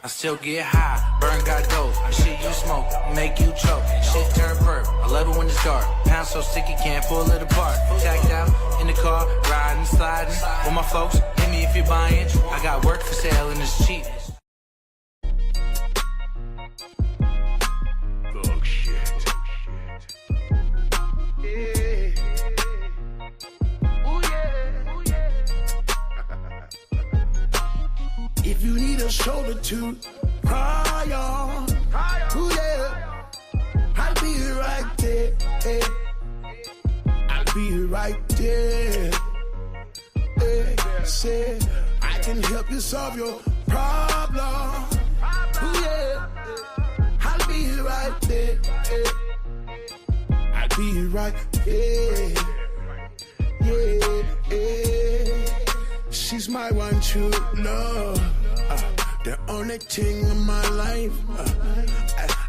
I still get high, burn got dope. The shit you smoke, make you choke. Shit turn purple, I love it when it's dark. Pound so sticky, can't pull it apart. Tacked out in the car, riding, sliding. With my folks, hit me if you're buying. I got work for sale and it's cheap. Thug shit. If you need a shoulder to cry on, ooh yeah, I'll be right there. Hey. I'll be right there. Hey. Say I can help you solve your problem. Ooh yeah, I'll be right there. Hey. I'll be right there. Yeah, yeah. She's my one true love. The only thing in my life.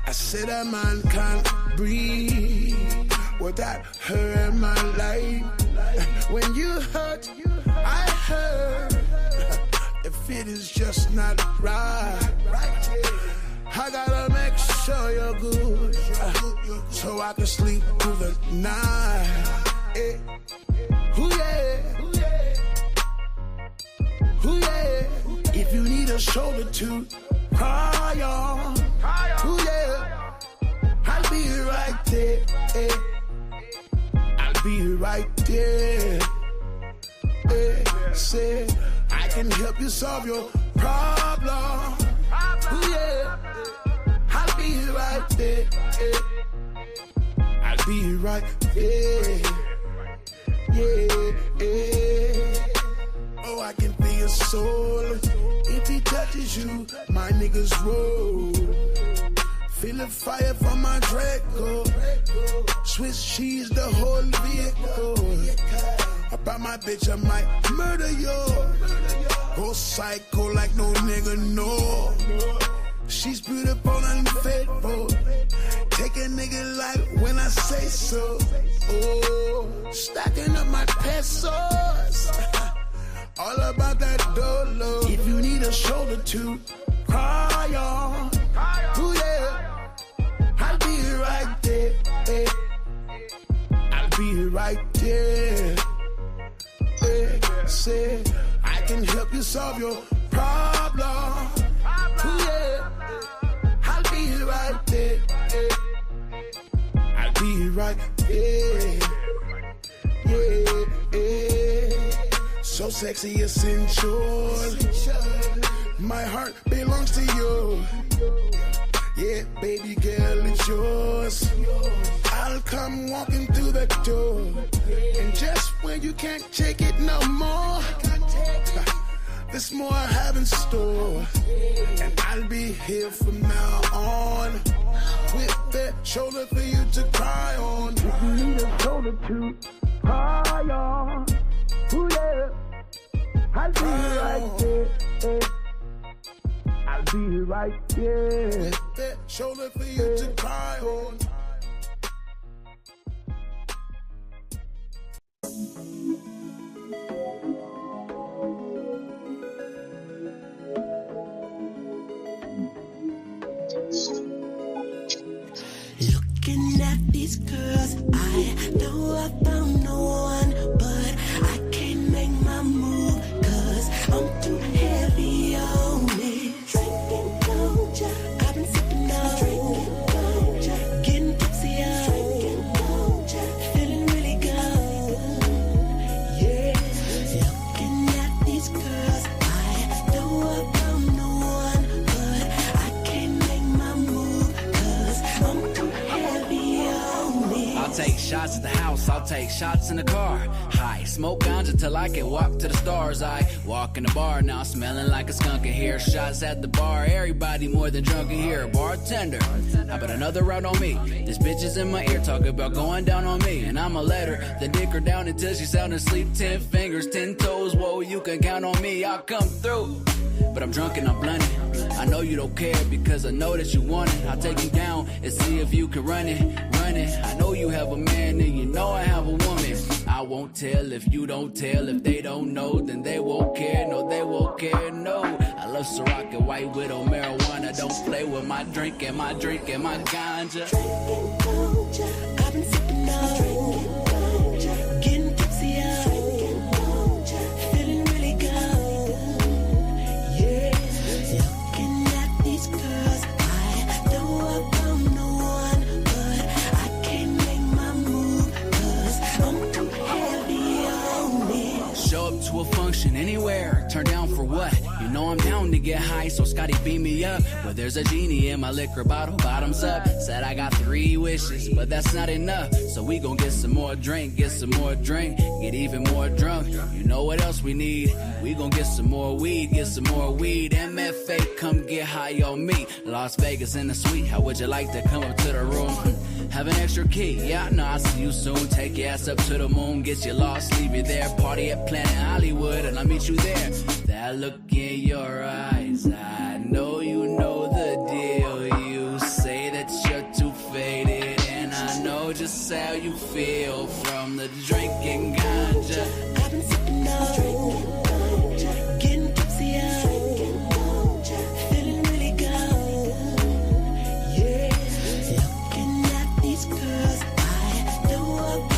I said a man can't breathe without her in my life. When you hurt, I hurt. The fit is just not right. I gotta make sure you're good, so I can sleep through the night. Ooh yeah. Ooh yeah. If you need a shoulder to cry on, ooh yeah, I'll be right there. Hey. I'll be right there. Hey. Say I can help you solve your problem. Ooh yeah, I'll be right there. Hey. I'll be right there. Yeah, yeah. Oh, I can be a soul. If he touches you, my niggas roll. Feel the fire from my Draco. Swiss cheese, the whole vehicle. About my bitch, I might murder you. Go psycho like no nigga know. She's beautiful and faithful. Take a nigga like when I say so. Oh, stacking up my pesos. All about that dolo. If you need a shoulder to cry on, ooh yeah, I'll be right there. Hey. I'll be right there. Hey. Say I can help you solve your problem. Ooh yeah, I'll be right there. Hey. I'll be right there. Yeah, yeah. So sexy, essential. My heart belongs to you. Yeah, baby girl, it's yours. I'll come walking through the door. And just when you can't take it no more, there's more I have in store. And I'll be here from now on, with that shoulder for you to cry on. If you need a shoulder to cry on, ooh yeah, I'll be right there. I'll be right there. With that shoulder for you to cry on. Looking at these girls, I know I found no one, but I can't make my move, 'cause I'm too heavy on it. Drinking Doja, I've been sipping on drinking Doja, getting tipsy on drinking Doja, feeling really good, yeah. Looking at these girls, I know I found no one, but I can't make my move, 'cause I'm too heavy on it. I'll take shots at the house, I'll take shots in the car. High, smoke ganja till I can walk to the stars. I walk in the bar, now smelling like a skunk in here. Shots at the bar, everybody more than drunk in here. Bartender, how about another round on me? This bitch is in my ear talking about going down on me, and I'ma let her, then dick her down until she's sound asleep. 10 fingers, 10 toes, whoa, you can count on me, I'll come through. But I'm drunk and I'm blunted. I know you don't care because I know that you want it. I'll take you down and see if you can run it, run it. I know you have a man and you know I have a woman. I won't tell if you don't tell. If they don't know, then they won't care. No, they won't care, no. I love Ciroc and White Widow, marijuana. Don't play with my drink and my drink and my ganja. Drinking ganja, I've been sipping on. Drinking ganja, getting tipsy on. Drinking ganja, feeling really good. Yeah, looking at these girls, I know I'm no one, but I can't make my move 'cause I'm too heavy on it. Show up to a function anywhere, turn down for what? You know I'm down to get high, so Scotty beam me up. But there's a genie in my liquor bottle, bottoms up. Said I got 3 wishes, but that's not enough. So we gon' get some more drink, get some more drink, get even more drunk. You know what else we need? We gon' get some more weed, get some more weed. MFA, come get high on me. Las Vegas in the suite, how would you like to come up to the room? Have an extra key, yeah, I know I'll see you soon. Take your ass up to the moon, get you lost, leave you there. Party at Planet Hollywood, and I'll meet you there. That look in your eyes, I know you know the deal. You say that you're too faded, and I know just how you feel from the drinking ganja. I've been sipping on. Drinking ganja, getting tipsy on. Drinking ganja, feeling really good. Yeah, looking at these girls, I know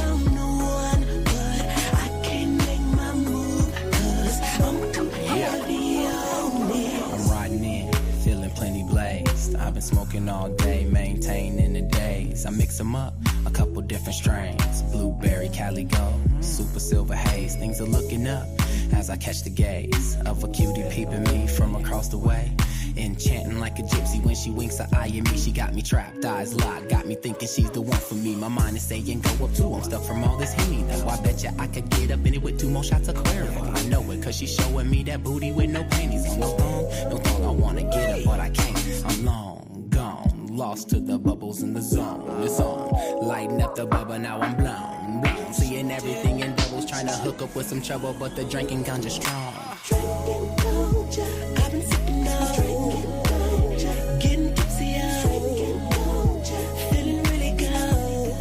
I'm no one, but I can't make my move 'cause I'm too heavy on it. I'm riding in, feeling plenty blazed. I've been smoking all day, maintaining the days. I mix them up, a couple different strains. Blueberry, Cali Gold, super silver haze. Things are looking up as I catch the gaze of a cutie peeping me from across the way. Enchanting like a gypsy when she winks her eye at me. She got me trapped, eyes locked, got me thinking she's the one for me. My mind is saying go up too, I'm stuck from all this Henny. Though I bet ya I could get up in it with 2 more shots of Cuervo. I know it cause she's showing me that booty with no panties on. No thong, I wanna get up but I can't. I'm long gone, lost to the bubbles in the zone. It's on, lighting up the bubble, now I'm blown. Seeing everything in doubles, trying to hook up with some trouble, but the drinking ganja strong. Drinking ganja, I've been sipping on. Drinking ganja, getting tipsy on. Drinking ganja, feeling really good.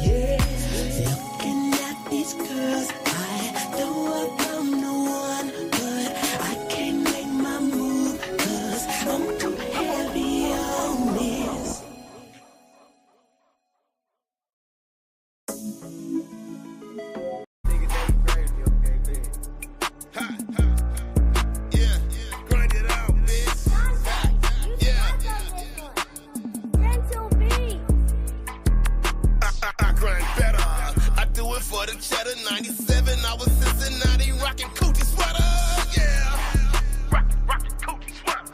Yeah, looking at these girls, I know I'm no one, but I can't make my move 'cause I'm too heavy on this. For the cheddar, 97, I was Cincinnati, rockin' coochie sweater, yeah. Rockin' coochie sweater,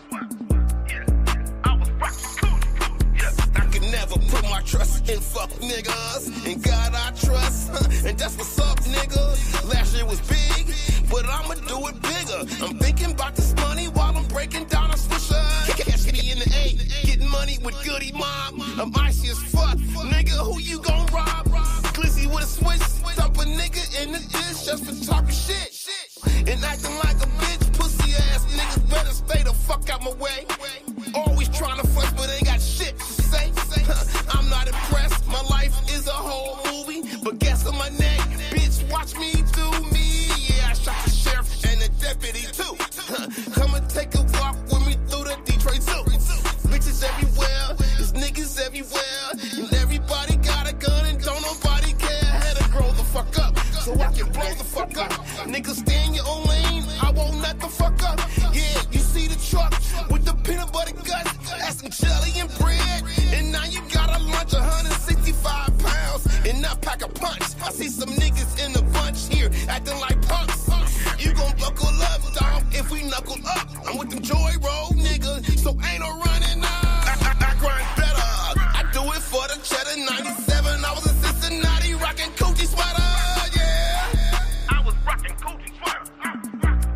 yeah. I was rockin' coochie, yeah. I can never put my trust in fuck niggas. In God I trust, and that's what's up, nigga. Last year was big, but I'ma do it bigger. I'm thinking about this money while I'm breaking down a swisher. Catch me in the 8, getting money with Goody Mob. I'm icy as fuck, nigga, who you gon' rob? Glizzy with a switch, dump a nigga in the dish just for talking shit. And acting like a bitch, pussy ass niggas better stay the fuck out my way. Always trying to flex, but ain't got shit to say. I'm not impressed, my life is a whole movie, but guess on my neck, bitch, watch me do me. Yeah, I shot the sheriff and the deputy too. Come and take a walk with me through the Detroit Zoo. Bitches everywhere, there's niggas everywhere, and everybody got a gun and don't nobody care. Had to grow the fuck up so I can blow the fuck up. Niggas stay in your own lane, I won't let the fuck up. Yeah, you see the truck with the peanut butter guts, that's some jelly and bread, and now you gotta lunch 165 pounds and not pack a punch. I see some niggas in the bunch here acting like punks. You gon' buckle up, dog, if we knuckle up. I'm with them Joy Road niggas, so ain't no running up. I grind better, I do it for the cheddar. 97, I was in Cincinnati, rockin' coochie sweater, yeah. I was rockin' coochie sweater,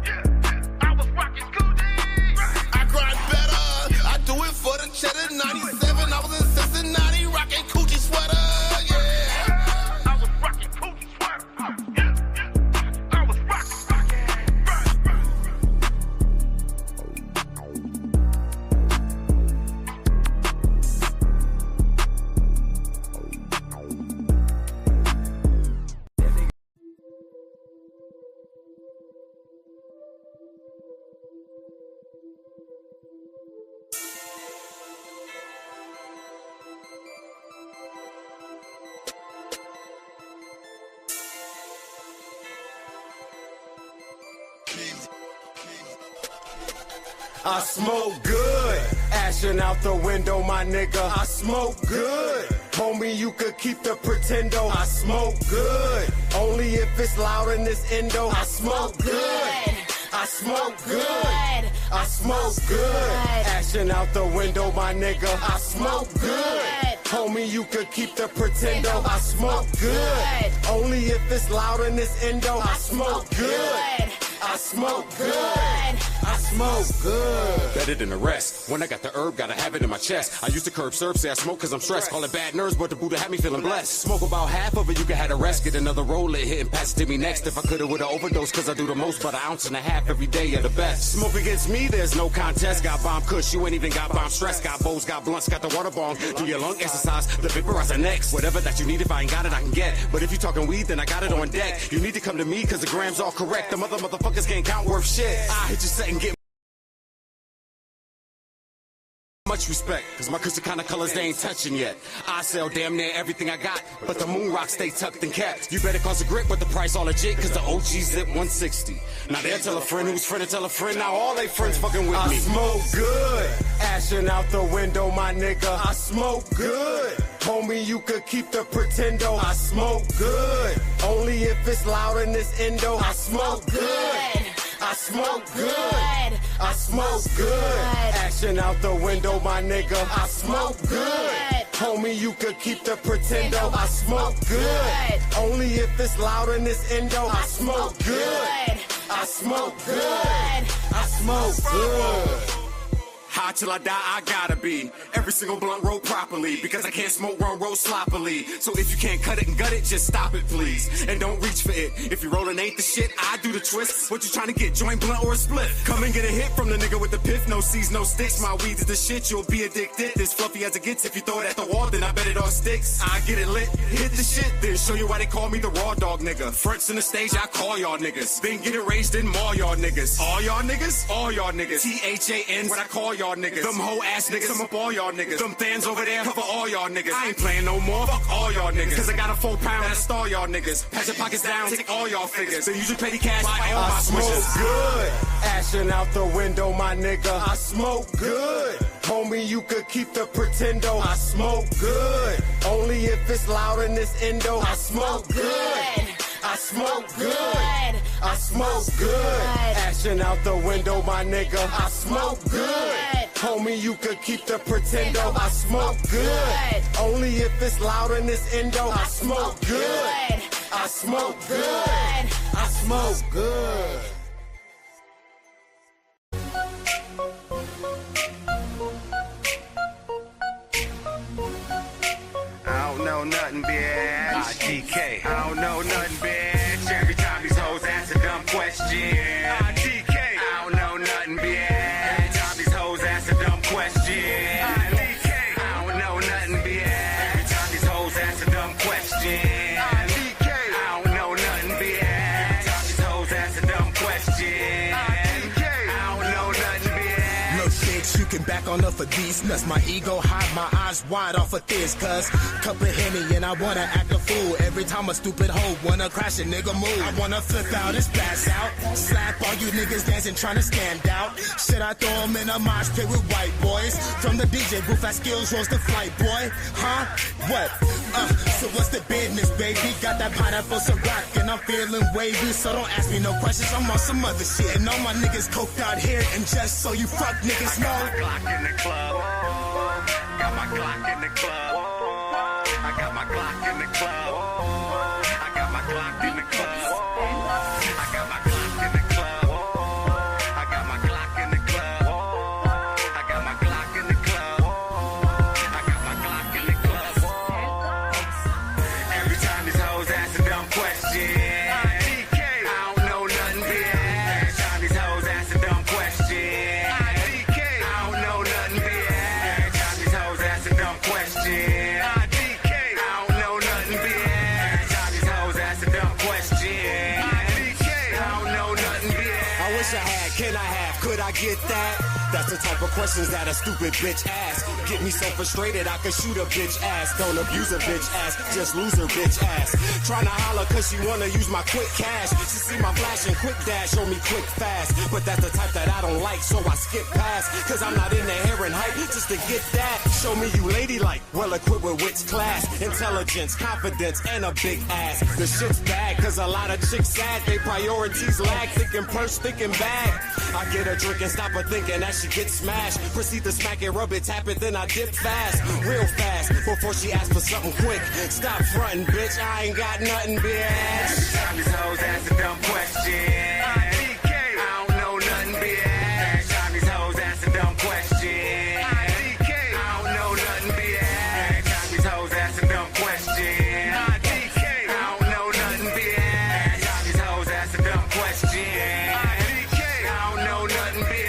yeah. I was rockin' coochie. I grind better, I do it for the cheddar. 97, I was in Cincinnati, rockin' coochie sweater, yeah. I was rockin' coochie sweater, yeah. I was rockin'. I smoke good. Ashing out the window, my nigga. I smoke good. Homie, you could keep the pretendo. I smoke good. Only if it's loud in this endo. I smoke good. I smoke good. I smoke good. Ashing out the window, my nigga. I smoke good. Homie, you could keep the pretendo. I smoke good. Only if it's loud in this endo. I smoke good. I smoke good. I smoke good. Better than the rest. When I got the herb, gotta have it in my chest. I used to curb serve, say I smoke cause I'm stressed. Call it bad nerves, but the Buddha had me feeling blessed. Smoke about half of it, you can have the rest. Get another roll, it hit and pass it to me next. If I could've would've overdosed, cause I do the most, but an ounce and a half every day at the best. Smoke against me, there's no contest. Got bomb kush, you ain't even got bomb stress. Got bowls, got blunts, got the water bomb. Do your lung exercise, the vaporizer next. Whatever that you need, if I ain't got it, I can get. But if you talking weed, then I got it on deck. You need to come to me, cause the grams all correct. The motherfuckers can't count worth shit. I hit your set and get much respect, cause my crystal kind of colors they ain't touching yet. I sell damn near everything I got, but the moon rocks stay tucked and capped. You better cause a grip with the price all legit, cause the OG zip 160. Now they'll tell a friend who's friend to tell a friend, now all they friends fucking with me. I smoke good. Ashing out the window, my nigga. I smoke good. Homie, you could keep the pretendo. I smoke good. Only if it's loud in this endo. I smoke good. I smoke good. I smoke good. Ashing out the window, my nigga. I smoke good. Homie, you could keep the pretendo. I smoke good. Only if it's loud in this endo. I smoke good. I smoke good. I smoke good. High till I die, I gotta be. Every single blunt roll properly, because I can't smoke wrong roll sloppily. So if you can't cut it and gut it, just stop it, please. And don't reach for it. If you rollin' ain't the shit, I do the twist. What you trying to get, joint blunt or a split? Come and get a hit from the nigga with the piff. No C's, no sticks. My weed is the shit, you'll be addicted. This fluffy as it gets. If you throw it at the wall, then I bet it all sticks. I get it lit, hit the shit, then show you why they call me the raw dog nigga. Fronts in the stage, I call y'all niggas. Then get it raised in maul y'all niggas. All y'all niggas? All y'all niggas. THAN when I call y'all niggas. Them hoe ass niggas, sum up all y'all niggas. Them fans over there, cover all y'all niggas. I ain't playing no more, fuck all y'all niggas. Cause I got a 4 pound that'll stall y'all niggas. Pass your pockets down, take all y'all figures. Then use your petty cash, buy all my smoke switches. good. Ashing out the window, my nigga. I smoke good. Homie, you could keep the pretendo. I smoke good. Only if it's loud in this endo. I smoke good. I smoke good. I smoke good. Ashing out the window, my nigga. I smoke good. Homie, you could keep the pretendo. I smoke good. Only if it's loud in this endo. I smoke good. I smoke good. I smoke good. I don't know nothing, bitch. IDK. I don't know nothing, bitch. Every time these hoes ask a dumb question. IDK. I don't know nothing, bitch. Every time these hoes ask a dumb question. IDK. I don't know nothing, bitch. Every time these hoes ask a dumb question. IDK. I don't know nothing, bitch. Every time these hoes ask a dumb question. IDK. I don't know nothing, bitch. Look, bitch, you can back on up for these nuts. My ego hide, my eyes wide off of this, cuz cup of Henny and I wanna act a fool. Every time a stupid hoe wanna crash a nigga move. I wanna flip out and spaz out. Slap all you niggas dancing trying to stand out. Should I throw them in a mosh pit with white boys? From the DJ booth, at skills rose the flight, boy. Huh? What? So what's the business, baby? Got that pineapple Ciroc and I'm feeling wavy. So don't ask me no questions, I'm on some other shit. And all my niggas coked out here. And just so you fuck niggas know, I got my Glock in the club. Got my Glock in the club. I got my Glock in the club. I got my Glock in the club. I got my Glock in the club. I got my Glock in the club. I got my Glock in the club. I got my Glock in the club. Every time these hoes ask a dumb question. I don't know nothing, bitch. Every time these hoes ask a dumb question. I don't know nothing, bitch. Every time these hoes ask a dumb question. Can I have, could I get that? That's the type of questions that a stupid bitch asks. Get me so frustrated I could shoot a bitch ass. Don't abuse a bitch ass, just lose her bitch ass. Tryna holler cause she wanna use my quick cash. She see my flash and quick dash, show me quick fast. But that's the type that I don't like, so I skip past. Cause I'm not in the hair and hype just to get that. Show me you ladylike, well equipped with wits, class, intelligence, confidence, and a big ass. The shit's bad cause a lot of chicks sad. They priorities lag, thinking purse, thinking bag. I get a drink and stop her thinking that she gets smashed. Proceed to smack it, rub it, tap it, then I dip fast, real fast, before she asks for something quick. Stop frontin', bitch, I ain't got nothing, bitch. Time these hoes ask a dumb question. I don't know nothing, bitch. Time these hoes ask a dumb question. I don't know nothing, bitch. Time these hoes ask a dumb question. I don't know nothing, bitch. Time these hoes ask a dumb question. I don't know nothing, bitch.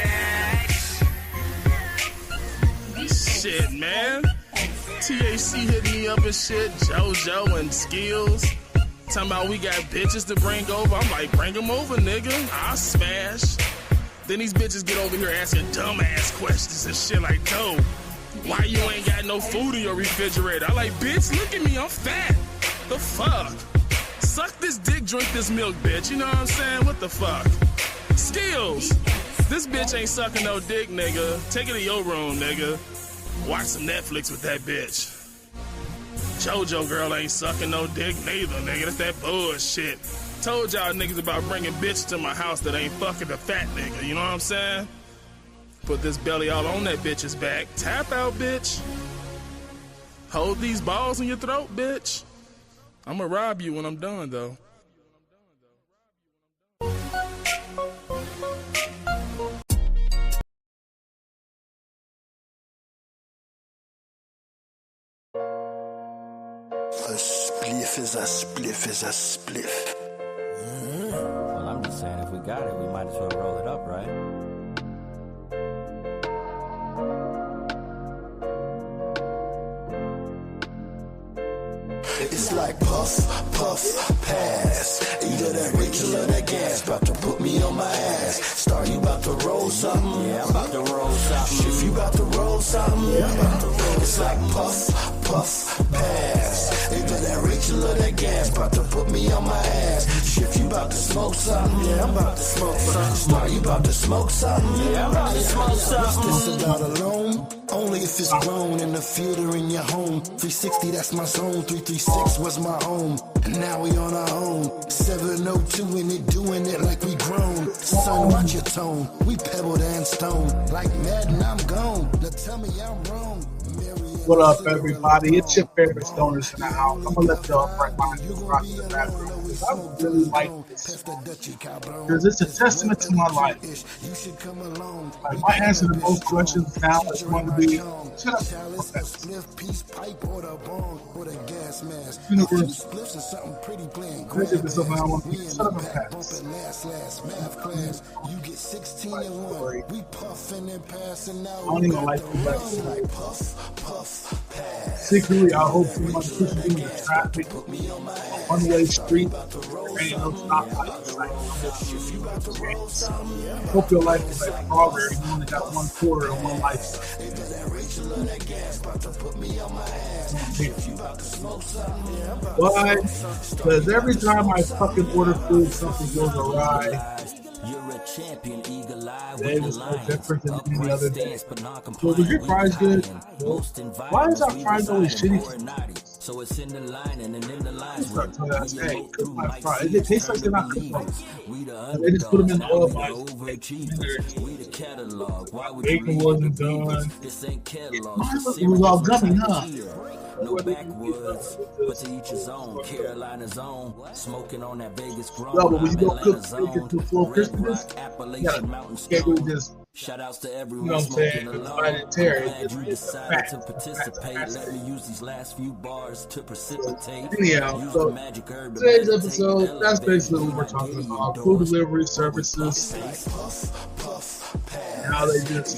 Shit, man. THC hit me up and shit. JoJo and Skills. Talking about we got bitches to bring over. I'm like, bring them over, nigga. I'll smash. Then these bitches get over here asking dumbass questions and shit like, "Dope, why you ain't got no food in your refrigerator?" I like, bitch, look at me, I'm fat. The fuck? Suck this dick, drink this milk, bitch. You know what I'm saying? What the fuck? Skills. This bitch ain't sucking no dick, nigga. Take it to your room, nigga. Watch some Netflix with that bitch. JoJo girl ain't sucking no dick neither, nigga. That's that bullshit. Told y'all niggas about bringing bitches to my house that ain't fucking the fat nigga, you know what I'm saying? Put this belly all on that bitch's back. Tap out, bitch. Hold these balls in your throat, bitch. I'ma rob you when I'm done, though. A spliff is a spliff is a spliff. Well, I'm just saying, if we got it, we might as well roll it up, right? It's like puff, puff, pass. Either that Rachel or that gas. About to put me on my ass. Star, you about to roll something? Yeah, I'm about to roll something. If you about to roll something? Yeah, I'm about to roll. It's like puff, puff, pass. Either that Rachel or that gas. About to put me on my ass. If you about to smoke something? Yeah, I'm about to smoke something. Star, you about to smoke something? Yeah, I'm about to smoke something. What's this about alone? Only if it's grown in the field or in your home. 360, that's my zone. 336 was my home. And now we on our own. 702 and it doing it like we grown. Son, watch your tone. We pebbled and stone. Like Madden, I'm gone. Now tell me I'm wrong. What up, everybody? It's your favorite stoners in the house. I'm gonna let y'all bring my rock in the background. I really like this because it's a testament to my life. Like, my answer to most questions now is going to be, shut up. You know, if it's something I want to be, shut up and pass. I don't even like the rest. Secretly, I hope someone pushes me into traffic, one-way street, there ain't no stoplights. Hope your life is like strawberry. You only got one quarter and one life. Why? Because every time I fucking order food, something goes awry. There's no different than any other day. So was your fries good? Why is our fries always shitty? So it's in the line and in the line. Hey, cook my fries. It tastes like they're not cooked. They just put them in the oil box. Bacon wasn't done. It was all gummy, huh? No backwoods, but to each his own. Carolina's own, smoking on that Vegas grown. No, but when you go cook bacon to full crispness, you can't really just, shout outs to everyone, you know what I'm saying? It's you decided to participate. Let me use these last few bars to precipitate. Anyhow, so today's episode, that's basically what we're talking about. Food delivery services. And how they just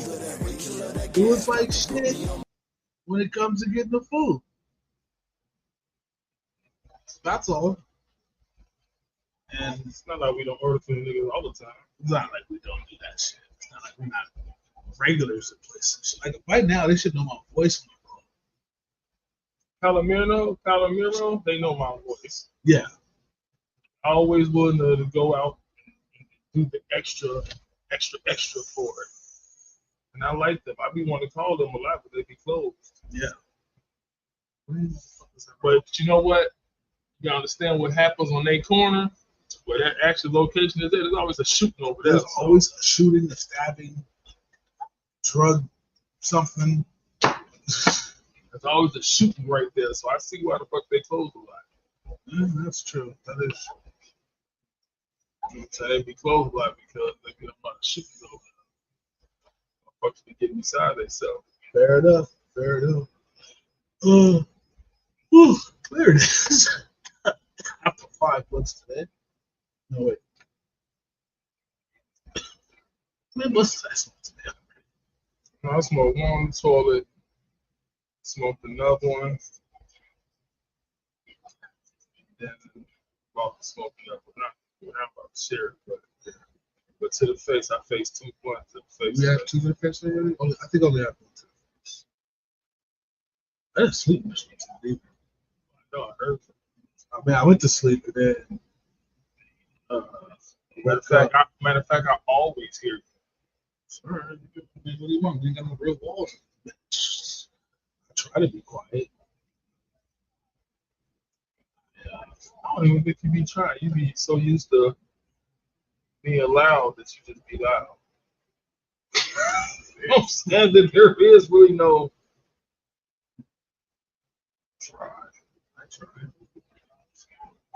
do it like shit when it comes to getting the food. That's all. And it's not like we don't order from niggas all the time. It's not like we don't do that shit. It's not like we're not regulars in places. Like right now, they should know my voice. Calamiro, they know my voice. Yeah. I always willing to go out and do the extra for it. And I like them. I be wanting to call them a lot, but they be closed. Yeah. But you know what? You understand what happens on their corner, where that actual location is there. There's always a shooting over there. There's always a shooting, a stabbing, drug, something. There's always a shooting right there. So I see why the fuck they close a lot. Yeah, that's true. That is true. You know what I'm saying? They be closed a lot because they get a lot of shooting over there. Folks be getting beside themselves. Fair enough. Fair enough. There it is. I put 5 blunts today. No, wait. Man, what's the last one today? I smoked one toilet, smoked another one, then smoked another one. Not about to share it, but to the face, I faced 2 blunts to the face. You have 2 to the face already? I think I only have 1 to the face. I didn't sleep much today. I know, I heard it. I mean, I went to sleep and then. Matter of fact, I always hear you. Sorry, what do you want? You ain't got no real walls. I try to be quiet. Yeah. I don't even think you be trying. You be so used to being loud that you just be loud. You know what I'm saying? That there is really no try. I try.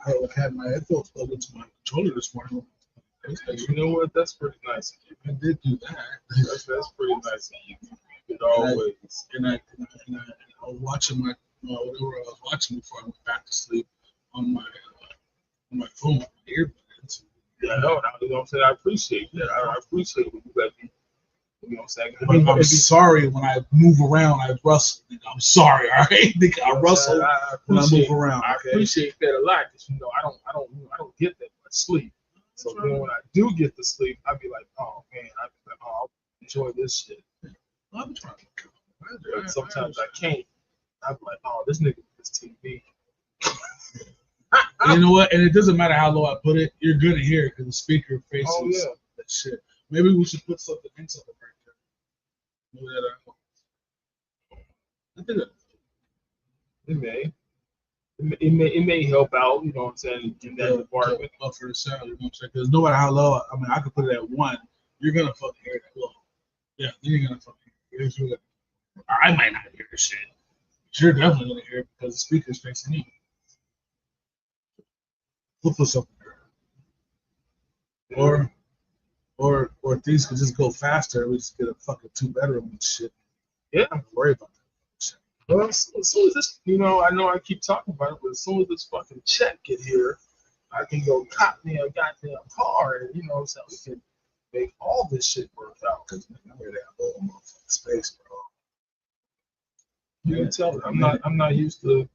I had my headphones plugged into my controller this morning. You know what? That's pretty nice of you. I did do that. That's pretty nice of you. It always. And I was watching my whatever I was watching before I went back to sleep on my phone, my earbuds. Yeah, no, you know what I'm saying? I appreciate that. I appreciate when you let me. You know what I'm saying? But I'm sorry when I move around, I rustle. I'm sorry, all right? I rustle when I move around. I appreciate that a lot because I don't get that much sleep. So then when I do get to sleep, I be like, oh man, I'll enjoy this shit. I'm trying. But sometimes I can't. I'm like, oh, this nigga is TV. You know what? And it doesn't matter how low I put it, you're gonna hear it because the speaker faces that shit. Maybe we should put something in something right there. Maybe I think it may help out, you know what I'm saying, in that department. For the sound, you know what I'm saying? Because no matter how low, I mean, I could put it at 1, you're gonna fucking hear it that low. Yeah, then you're gonna fucking hear it. I might not hear the shit, but you're definitely gonna hear it because the speaker's facing you. We'll put something there. Or things could just go faster. We just get a fucking 2-bedroom and shit. Yeah. Don't worry about that. Well, as soon as this, I know I keep talking about it, but as soon as this fucking check get here, I can go cop me a goddamn car, and you know what I'm saying, we can make all this shit work out. Because I'm ready to have a little motherfucking space, bro. You can tell me, I'm not used to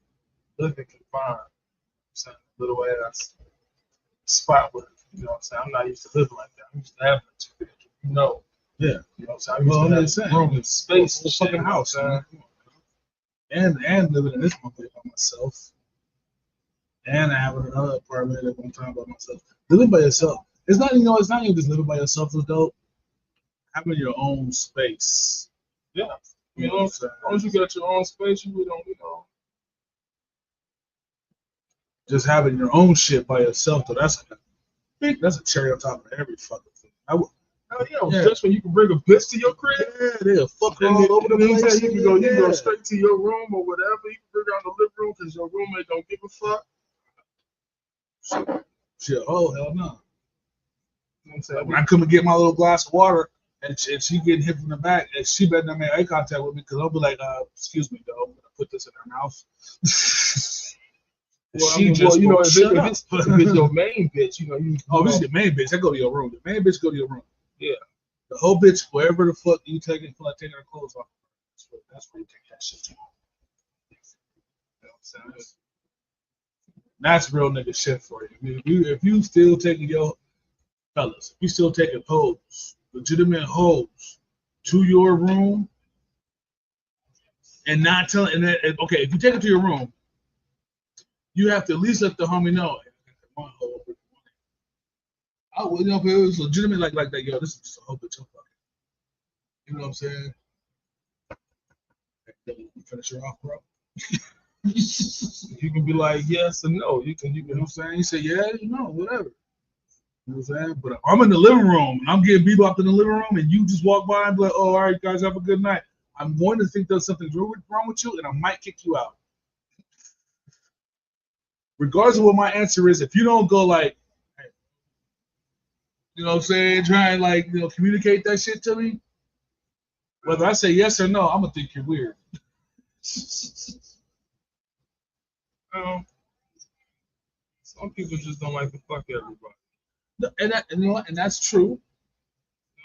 living confined. I'm saying, little ass spot with, you know what I'm saying. I'm not used to living like that. I'm used to having a 2-bedroom, Yeah. You know what I'm saying. I'm used to having room and space, a fucking house, man. And living in this motherfucker by myself. And I have another apartment at one time by myself. Living by yourself. It's not even just living by yourself is dope. Having your own space. Yeah. You know what I'm saying? As long as you got your own space, you don't, Just having your own shit by yourself, though, that's a cherry on top of every fucking thing. Just when you can bring a bitch to your crib, they'll fuck all over the place. You can go straight to your room or whatever. You can bring her in the living room because your roommate don't give a fuck. Shit, oh hell no. You know what I'm saying? When I come and get my little glass of water and she getting hit from the back, and she better not make eye contact with me because I'll be like, excuse me, though, I'm gonna put this in her mouth. If it's your main bitch, this is the main bitch. I go to your room. The main bitch go to your room. Yeah. The whole bitch, wherever the fuck you take it, feel like taking her clothes off. That's where you take that shit to. You know what I'm saying? That's real nigga shit for you. If you still taking your fellas, if you still taking hoes, legitimate hoes to your room and not tell, and then, okay, if you take it to your room, you have to at least let the homie know. Oh, you know, if it was legitimate, like that, yo, this is just a whole bitch of fucking. You know what I'm saying? Finish her off, bro. You can be like yes and no. You know what I'm saying? You say yeah, you know, whatever. You know what I'm saying? But I'm in the living room and I'm getting bebopped in the living room and you just walk by and be like, oh, all right, guys, have a good night. I'm going to think there's something wrong with you and I might kick you out. Regardless of what my answer is, if you don't go like, hey, you know what I'm saying, try and like, you know, communicate that shit to me, whether I say yes or no, I'm going to think you're weird. Some people just don't like to fuck everybody. And you know what? And that's true. You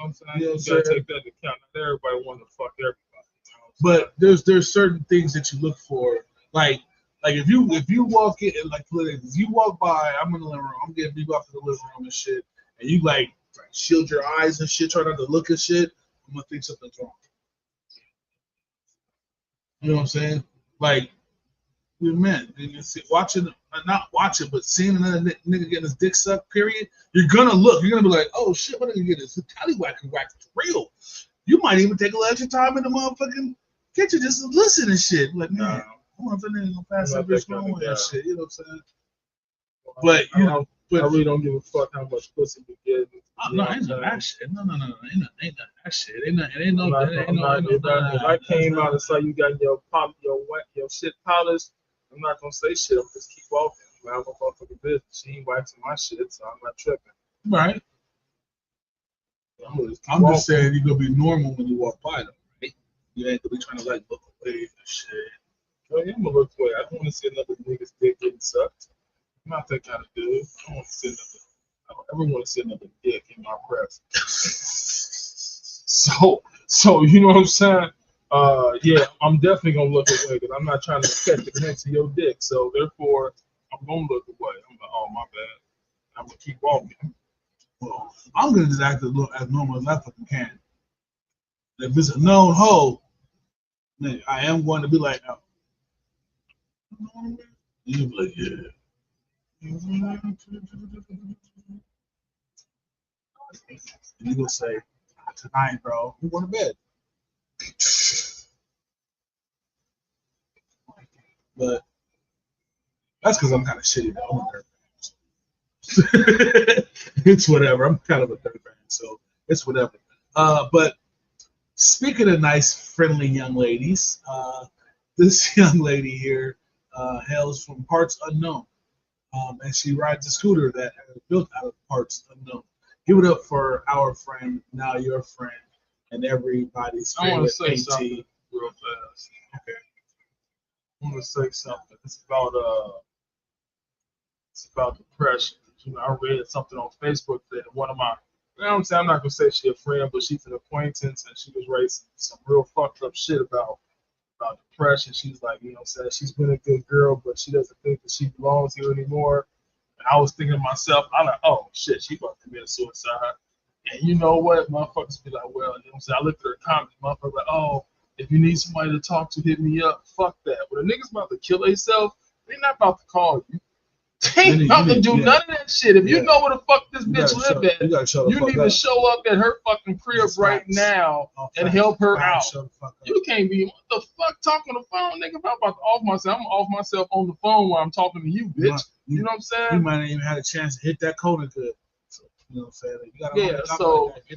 know what I'm saying? You gotta take that into account. Not everybody wants to fuck everybody. You know but there's certain things that you look for. Like if you walk in, like if you walk by, I'm in the living room, I'm getting beat up in the living room and shit, and you like shield your eyes and shit, try not to look at shit, I'm gonna think something's wrong. You know what I'm saying? Like, man, watching, not watching, but seeing another nigga getting his dick sucked, period, you're gonna look. You're gonna be like, oh shit, what are you getting? This tallywhacking whack is real. You might even take a little extra time in the motherfucking kitchen just to listen and shit. Like, man, I want to gonna pass that bitch on and shit. You know what I'm saying? But you know, I really don't give a fuck how much pussy you get. No, ain't no that shit. No, ain't no that shit. Ain't no. If I came out and saw you got your shit polished, I'm not gonna say shit. I'm just keep walking. I'm a motherfucking business. She ain't waxing my shit, so I'm not tripping. Right. I'm just saying you're gonna be normal when you walk by them, right? You ain't gonna be trying to like look away and shit. Oh yeah, I'm gonna look away. I don't want to see another nigga's dick getting sucked. I'm not that kind of dude. I don't ever want to see another dick in my presence. So you know what I'm saying? Yeah, I'm definitely gonna look away because I'm not trying to catch the glimpse of your dick. So therefore, I'm gonna look away. I'm like, oh my bad. I'm gonna keep walking. Well, I'm gonna just act as normal as I fucking can. If it's a known hoe, then I am going to be like, oh. You be like, yeah. You gonna say, tonight, bro, you going to bed. But that's because I'm kind of shitty though. I'm a dirt fan. It's whatever. I'm kind of a dirt fan, so it's whatever. But speaking of nice, friendly young ladies, this young lady here hails from parts unknown. And she rides a scooter that is built out of parts unknown. Give it up for our friend, now your friend, and everybody's favorite. I want to say something real fast. Okay. I want to say something. It's about depression. You know, I read something on Facebook that one of my, you know what I'm saying, I'm not gonna say she's a friend, but she's an acquaintance, and she was raising some real fucked up shit about depression. She's like, you know what I'm saying, she's been a good girl, but she doesn't think that she belongs here anymore. And I was thinking to myself, I'm like, oh shit, she about to commit suicide. And you know what? Motherfuckers be like, well, you know what I'm saying? I looked at her comments, motherfuckers like, oh, if you need somebody to talk to, hit me up. Fuck that. When a nigga's about to kill himself, they not about to call you. They ain't about to do none of that shit. If you know where the fuck this bitch live at, you need to show up at her fucking crib right now and help her out. You can't be, what the fuck, talking on the phone, nigga? If I'm about to off myself, I'm off myself on the phone while I'm talking to you, bitch. You know what I'm saying? You might not even had a chance to hit that corner good. So, you know what I'm saying? You gotta get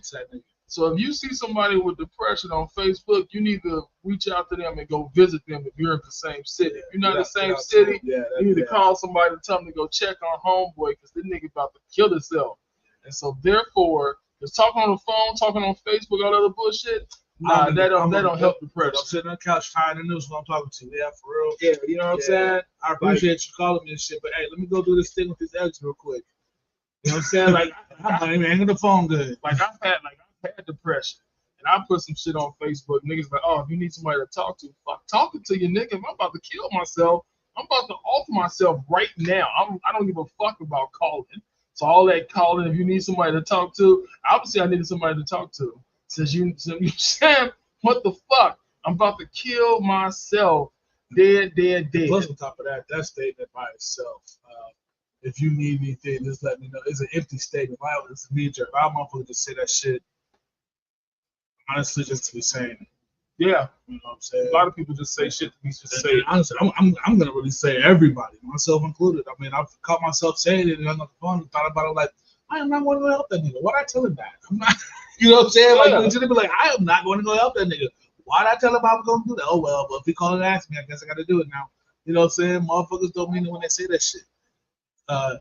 to that nigga. So if you see somebody with depression on Facebook, you need to reach out to them and go visit them if you're in the same city. If you're not in the same city, you need to call somebody to tell them to go check on homeboy because this nigga about to kill himself. And so therefore, just talking on the phone, talking on Facebook, all that other bullshit, nah, that don't help depression. I'm sitting on the couch tired of news when I'm talking to you. Yeah, for real. Yeah, you know what I'm saying? I appreciate you calling me and shit, but hey, let me go do this thing with this ex real quick. You know what I'm saying? Like, I'm not even hanging the phone good. Like, I've had depression. And I put some shit on Facebook. Niggas like, oh, if you need somebody to talk to, fuck talking to you, nigga. If I'm about to kill myself, I'm about to off myself right now. I don't give a fuck about calling. So all that calling, if you need somebody to talk to, obviously I needed somebody to talk to. Says you, Sam, what the fuck? I'm about to kill myself. Dead. Plus, on top of that, that statement by itself, if you need anything, just let me know. It's an empty statement. It's a knee jerk. I'm motherfucker just say that shit, honestly, just to be saying it. Yeah. You know what I'm saying? A lot of people just say shit to be just say. Honestly, I'm gonna really say everybody, myself included. I mean, I've caught myself saying it and on the phone and thought about it like, I am not going to go help that nigga. Why'd I tell him that? I'm not, you know what I'm saying? Like, you should be like, I am not going to go help that nigga. Why'd I tell him I was going to do that? Oh, well, but if he called and asked me, I guess I got to do it now. You know what I'm saying? Motherfuckers don't mean it when they say that shit. I'm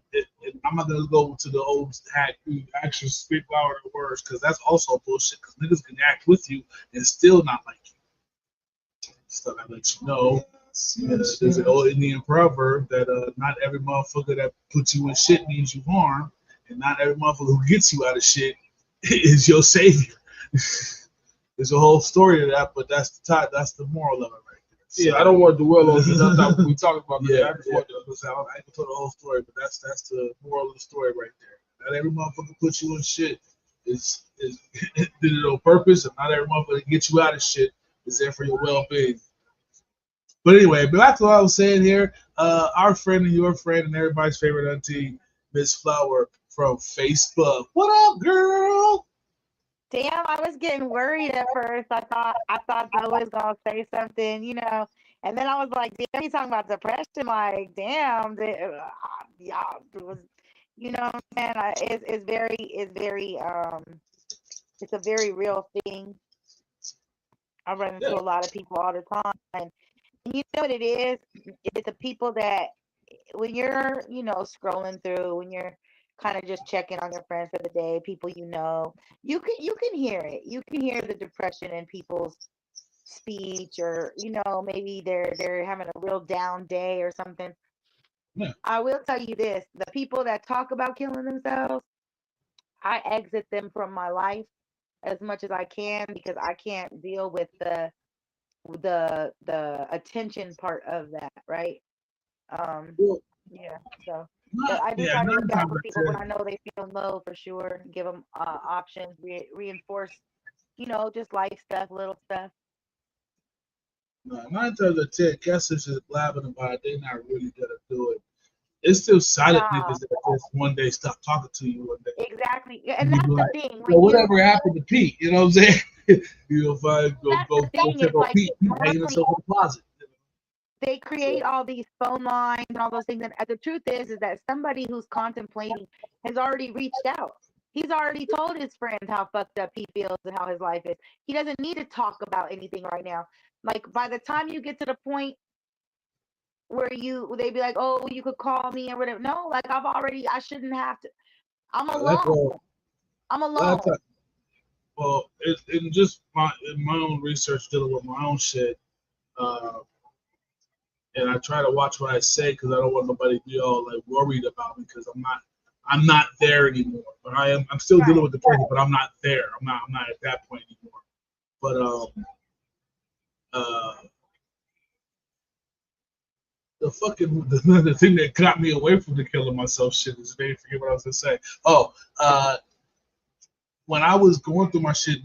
not going to go to the old hack, actions speak louder than words, because that's also bullshit, because niggas can act with you and still not like you. So I let you know. There's an old Indian proverb that not every motherfucker that puts you in shit means you harm, and not every motherfucker who gets you out of shit is your savior. There's a whole story to that, but that's the moral of it right there. So, yeah, I don't want to dwell on that. We talked about that. I can tell the whole story, but that's the moral of the story right there. Not every motherfucker puts you in shit is did it on purpose, and not every motherfucker that gets you out of shit is there for your well-being. But anyway, back to what I was saying here. Our friend and your friend and everybody's favorite auntie, Miss Flower from Facebook. What up, girl? Damn, I was getting worried at first. I thought I was gonna say something, and then I was like, damn, he's talking about depression. Like, damn, yeah, it was, what I'm saying? It's a very real thing. I run into a lot of people all the time, and you know what it is? It's the people that when you're, scrolling through, when you're kind of just checking on your friends for the day, people you can hear it. You can hear the depression in people's speech, or maybe they're having a real down day or something. Yeah. I will tell you this: the people that talk about killing themselves, I exit them from my life as much as I can, because I can't deal with the attention part of that, right? Yeah. So, but I do try to reach out to people when I know they feel low, for sure. Give them options, reinforce, just life stuff, little stuff. 9 times out of 10, cats are just blabbing about it. They're not really gonna do it. It's still silent niggas that just one day stop talking to you one day. Exactly, and that's the thing. Whatever happened to Pete? You know what I'm saying? If I go Pete hanging himself in the closet. They create all these phone lines and all those things, and the truth is that somebody who's contemplating has already reached out. He's already told his friends how fucked up he feels and how his life is. He doesn't need to talk about anything right now. Like, by the time you get to the point where they'd be like, oh, you could call me or whatever. No, like, I shouldn't have to. I'm alone. I'm alone. Well, in my own research dealing with my own shit, and I try to watch what I say because I don't want nobody to be all like worried about me, because I'm not there anymore. But I'm still dealing with depression, but I'm not there. I'm not at that point anymore. But the thing that got me away from the killing myself shit is, I forget what I was gonna say. Oh, when I was going through my shit,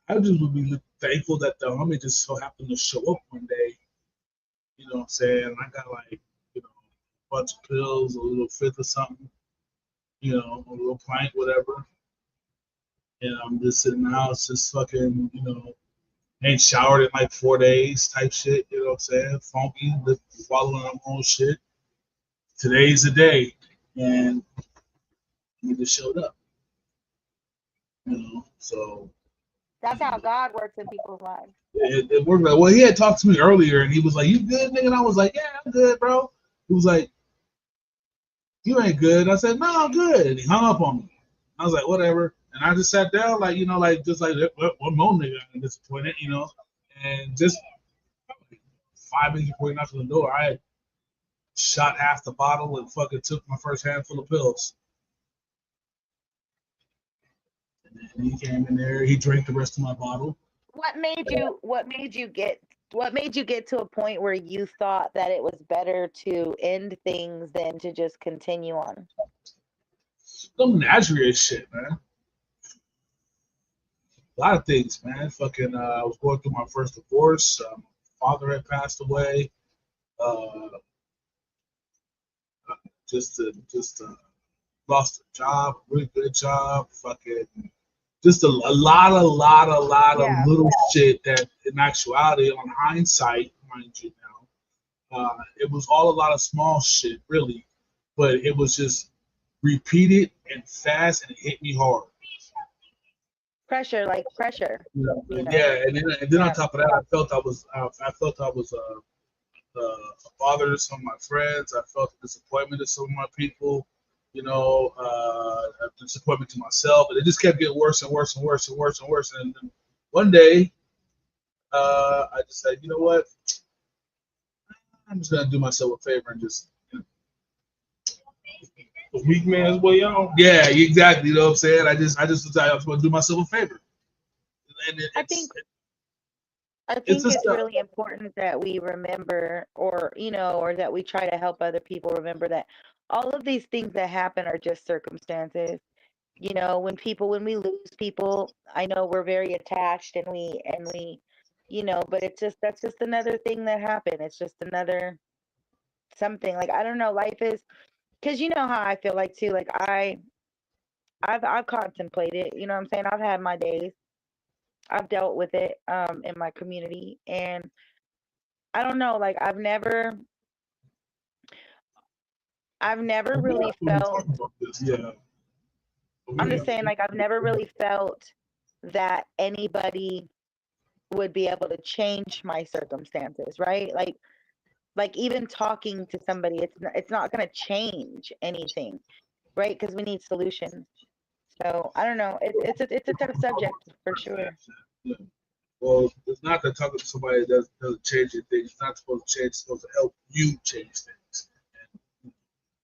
I just would be thankful that the homie just so happened to show up one day. You know what I'm saying? I got like, a bunch of pills, a little fifth or something, a little pint, whatever. And I'm just sitting in the house, just fucking, ain't showered in like 4 days type shit, you know what I'm saying? Funky, following our own shit. Today's the day, and he just showed up. So that's how God works in people's lives. It worked. Well, he had talked to me earlier, and he was like, "You good, nigga?" And I was like, "Yeah, I'm good, bro." He was like, "You ain't good." I said, "No, I'm good." And he hung up on me. I was like, "Whatever." And I just sat down, like, one more nigga, I'm disappointed, and just 5 minutes before he knocked on the door, I had shot half the bottle and fucking took my first handful of pills. And then he came in there, he drank the rest of my bottle. What made you get to a point where you thought that it was better to end things than to just continue on? Some Nazareth shit, man. A lot of things, man. Fucking, I was going through my first divorce. Father had passed away. Uh, just lost a job, a really good job. Fucking, just a lot of Yeah. little shit that, in actuality, on hindsight, mind you now, it was all a lot of small shit, really, but it was just repeated and fast, and it hit me hard. Pressure, like pressure. You know. Yeah, and then on Yeah. top of that, I felt I was a father to some of my friends. I felt a disappointment to some of my people. A disappointment to myself, and it just kept getting worse and worse and worse and worse and worse. And then one day, I just said, you know what? I'm just gonna do myself a favor and just, The weak man's way out. yeah, exactly. You know what I'm saying? I just decided I was gonna do myself a favor, and I it's think just it's really important that we remember, or or that we try to help other people remember that all of these things that happen are just circumstances. When we lose people, I know we're very attached, and we but it's just that's just another thing that happened. It's just another something. Like, I don't know, life is, because you know how I feel like too. Like, I've contemplated, you know what I'm saying? I've had my days. I've dealt with it in my community, and I don't know, like, I've never we really have to felt. talk about this. Yeah, I'm just saying, like, I've never really felt that anybody would be able to change my circumstances, right? Like even talking to somebody, it's not going to change anything, right? Because we need solutions. So I don't know. It's a tough subject for sure. yeah. Well, it's not that talking to somebody that doesn't change anything. It's not supposed to change. It's supposed to help you change things.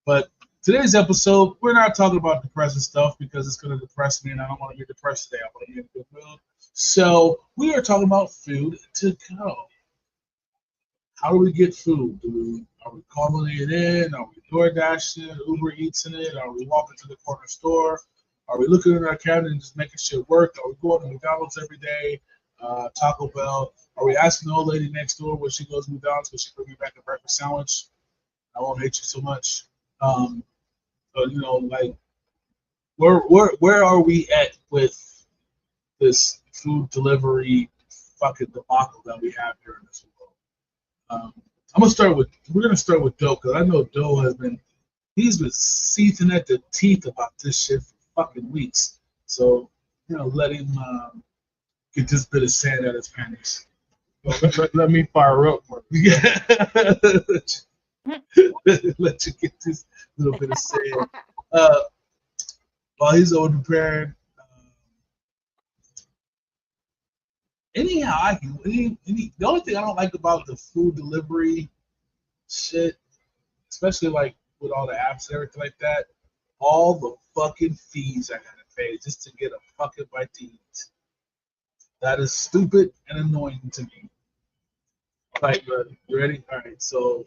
But today's episode, we're not talking about depressing stuff because it's going to depress me, and I don't want to get depressed today. I want to get in a good mood. So we are talking about food to go. How do we get food? Are we calling it in? Are we door dashing it? Uber Eats in it? Are we walking to the corner store? Are we looking at our cabinet and just making shit work? Are we going to McDonald's every day? Taco Bell? Are we asking the old lady next door when she goes to McDonald's, will she bring me back a breakfast sandwich? I won't hate you so much. Like, where are we at with this food delivery fucking debacle that we have here in this world? We're gonna start with Doe, because I know Doe he's been seething at the teeth about this shit for fucking weeks. So, let him get this bit of sand out his panties. Let me fire up. Yeah. Let you get this little bit of sand. While he's over prepared. Anyhow, the only thing I don't like about the food delivery shit, especially like with all the apps and everything like that, all the fucking fees I gotta pay just to get a fucking bite to eat. That is stupid and annoying to me. All right, buddy, you ready? All right, so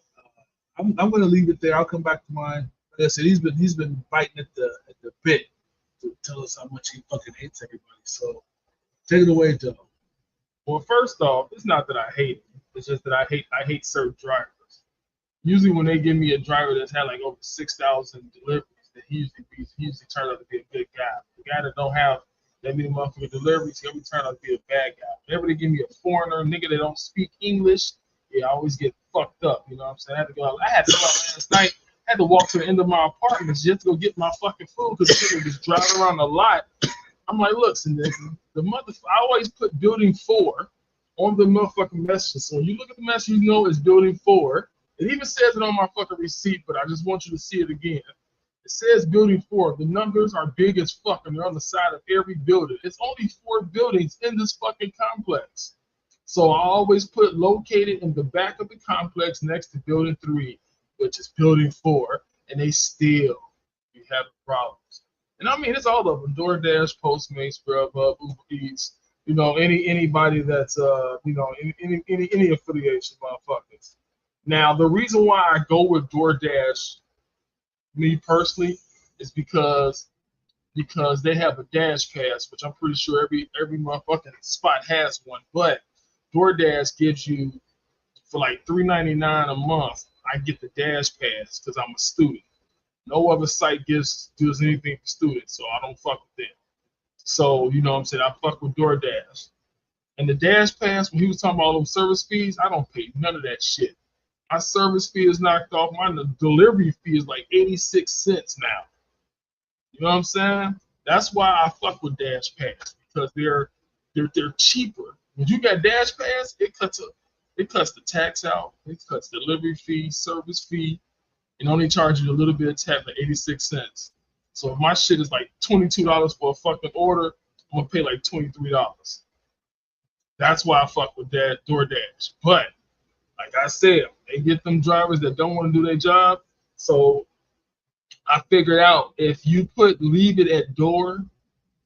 I'm gonna leave it there. I'll come back to mine. Like I said, he's been biting at the bit to tell us how much he fucking hates everybody. So take it away, Joe. Well, first off, it's not that I hate it. It's just that I hate certain drivers. Usually, when they give me a driver that's had like over 6,000 deliveries, that he usually turns out to be a good guy. The guy that don't have that many motherfucking deliveries, he always turns out to be a bad guy. Whenever they give me a foreigner, nigga that don't speak English, yeah, I always get fucked up. You know what I'm saying? I had to go out last night. I had to walk to the end of my apartment just to go get my fucking food because the nigga was driving around a lot. I'm like, look, I always put building 4 on the motherfucking message. So when you look at the message, you know it's building 4. It even says it on my fucking receipt, but I just want you to see it again. It says building 4. The numbers are big as fuck, and they're on the side of every building. It's only 4 buildings in this fucking complex. So I always put located in the back of the complex next to building 3, which is building 4, and they still be having problems. And I mean, it's all of them: DoorDash, Postmates, Grubhub, Uber Eats. Anybody that's any affiliation, motherfuckers. Now, the reason why I go with DoorDash, me personally, is because because they have a Dash Pass, which I'm pretty sure every motherfucking spot has one. But DoorDash gives you for like $3.99 a month. I get the Dash Pass because I'm a student. No other site does anything for students, so I don't fuck with them. So you know what I'm saying, I fuck with DoorDash. And the Dash Pass, when he was talking about all those service fees, I don't pay none of that shit. My service fee is knocked off. My delivery fee is like 86 cents now. You know what I'm saying? That's why I fuck with Dash Pass, because they're cheaper. When you got Dash Pass, it cuts the tax out, it cuts delivery fee, service fee, and only charge you a little bit of tax, like 86 cents. So if my shit is like $22 for a fucking order, I'm gonna pay like $23. That's why I fuck with that DoorDash. But like I said, they get them drivers that don't want to do their job. So I figured out if you leave it at door,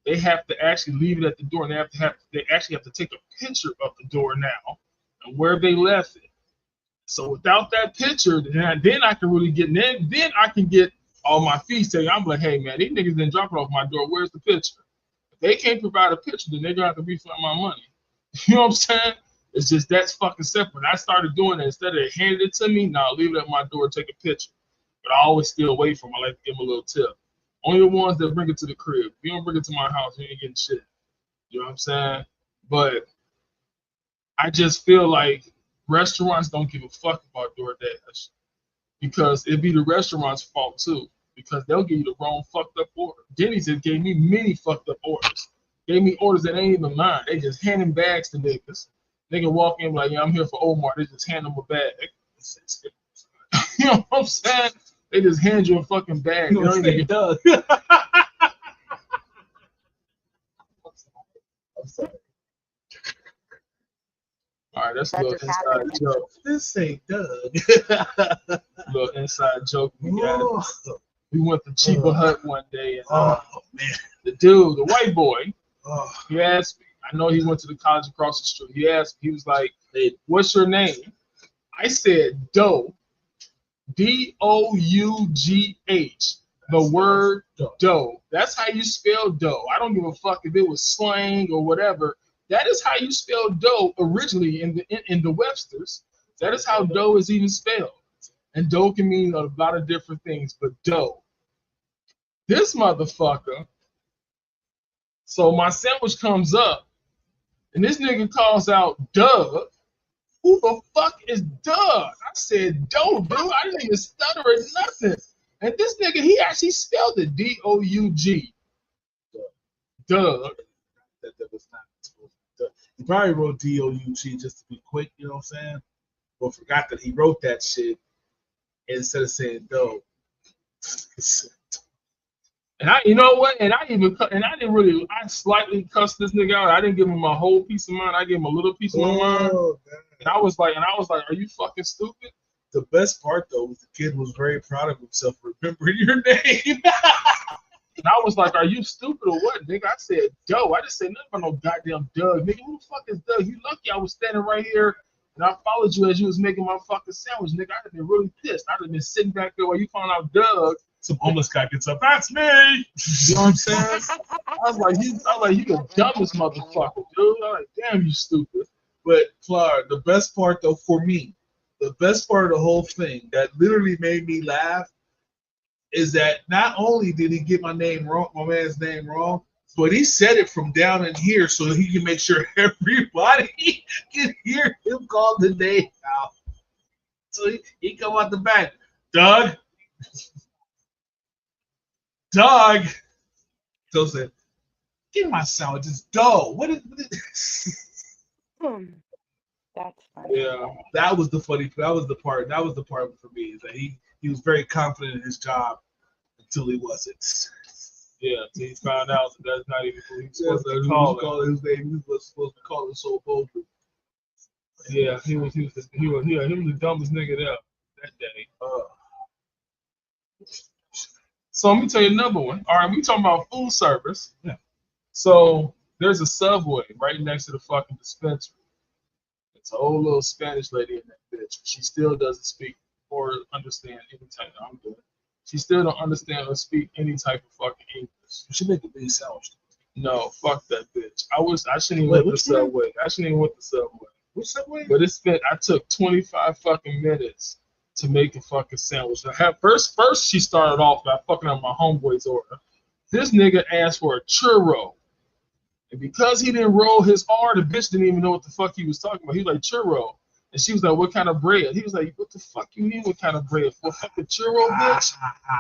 they have to actually leave it at the door, and they actually have to take a picture of the door now and where they left it. So without that picture, then I can really get then I can get all my fees taken. I'm like, hey man, these niggas didn't drop it off my door. Where's the picture? If they can't provide a picture, then they're gonna have to refund my money. You know what I'm saying? It's just that's fucking simple. And I started doing it instead of handing it to me. Now leave it at my door, take a picture. But I always steal away from them. I like to give them a little tip. Only the ones that bring it to the crib. If you don't bring it to my house, you ain't getting shit. You know what I'm saying? But I just feel like restaurants don't give a fuck about DoorDash, because it'd be the restaurant's fault too, because they'll give you the wrong fucked up order. Denny's just gave me many fucked up orders. Gave me orders that ain't even mine. They just handing bags to niggas. They can walk in like, yeah, I'm here for Omar. They just hand them a bag. You know what I'm saying? They just hand you a fucking bag. You don't even Doug. I'm sorry. All right, that's a little inside joke. This ain't Doug. Little inside joke we got. We went to Chiba Hut one day, and man, the dude, the white boy, he asked me. I know he went to the college across the street. He asked me, he was like, "Hey, what's your name?" I said, Dough, D-O-U-G-H. The word dough. That's how you spell dough. I don't give a fuck if it was slang or whatever. That is how you spell dough originally in the Webster's. That is how dough is even spelled. And dough can mean a lot of different things, but dough. This motherfucker. So my sandwich comes up, and this nigga calls out Doug. Who the fuck is Doug? I said dough, dude. I didn't even stutter or nothing. And this nigga, he actually spelled it D-O-U-G. Doug. That was not supposed to be. He probably wrote D-O-U-G just to be quick, you know what I'm saying? But forgot that he wrote that shit instead of saying dough. And I, you know what? And I slightly cussed this nigga out. I didn't give him my whole piece of mind. I gave him a little piece of my mind. And I was like, are you fucking stupid? The best part though was the kid was very proud of himself for remembering your name. And I was like, are you stupid or what, nigga? I said Doe. I just said nothing about no goddamn Doug. Nigga, who the fuck is Doug? You lucky I was standing right here and I followed you as you was making my fucking sandwich, nigga. I'd have been really pissed. I'd have been sitting back there while you found out Doug. Some homeless guy gets up, that's me. You know what I'm saying? I was like, you the dumbest motherfucker, dude. I'm like, damn, you stupid. But Clark, the best part though for me, the best part of the whole thing that literally made me laugh is that not only did he get my man's name wrong, but he said it from down in here so he can make sure everybody can hear him call the name out. So he come out the back, Doug. Doug. So said, give my sandwiches dough. What is That's funny. Yeah. That was the part for me, is that he was very confident in his job until he wasn't. Yeah, he found out that that's not even who he was supposed to call it. His name, he was supposed to call it so boldly. Yeah, he was the dumbest nigga there that day. So let me tell you another one. All right, we talking about food service. Yeah. So there's a Subway right next to the fucking dispensary. It's an old little Spanish lady in that bitch. She still doesn't speak or understand anything I'm doing. She still don't understand or speak any type of fucking English. She make a big sandwich. No, fuck that bitch. I shouldn't even went to Subway. I shouldn't even went to Subway. Which Subway? But I took 25 fucking minutes to make a fucking sandwich. First she started off by fucking up my homeboy's order. This nigga asked for a churro. And because he didn't roll his R, the bitch didn't even know what the fuck he was talking about. He was like, churro. And she was like, what kind of bread? He was like, what the fuck you mean what kind of bread? For fucking churro, bitch?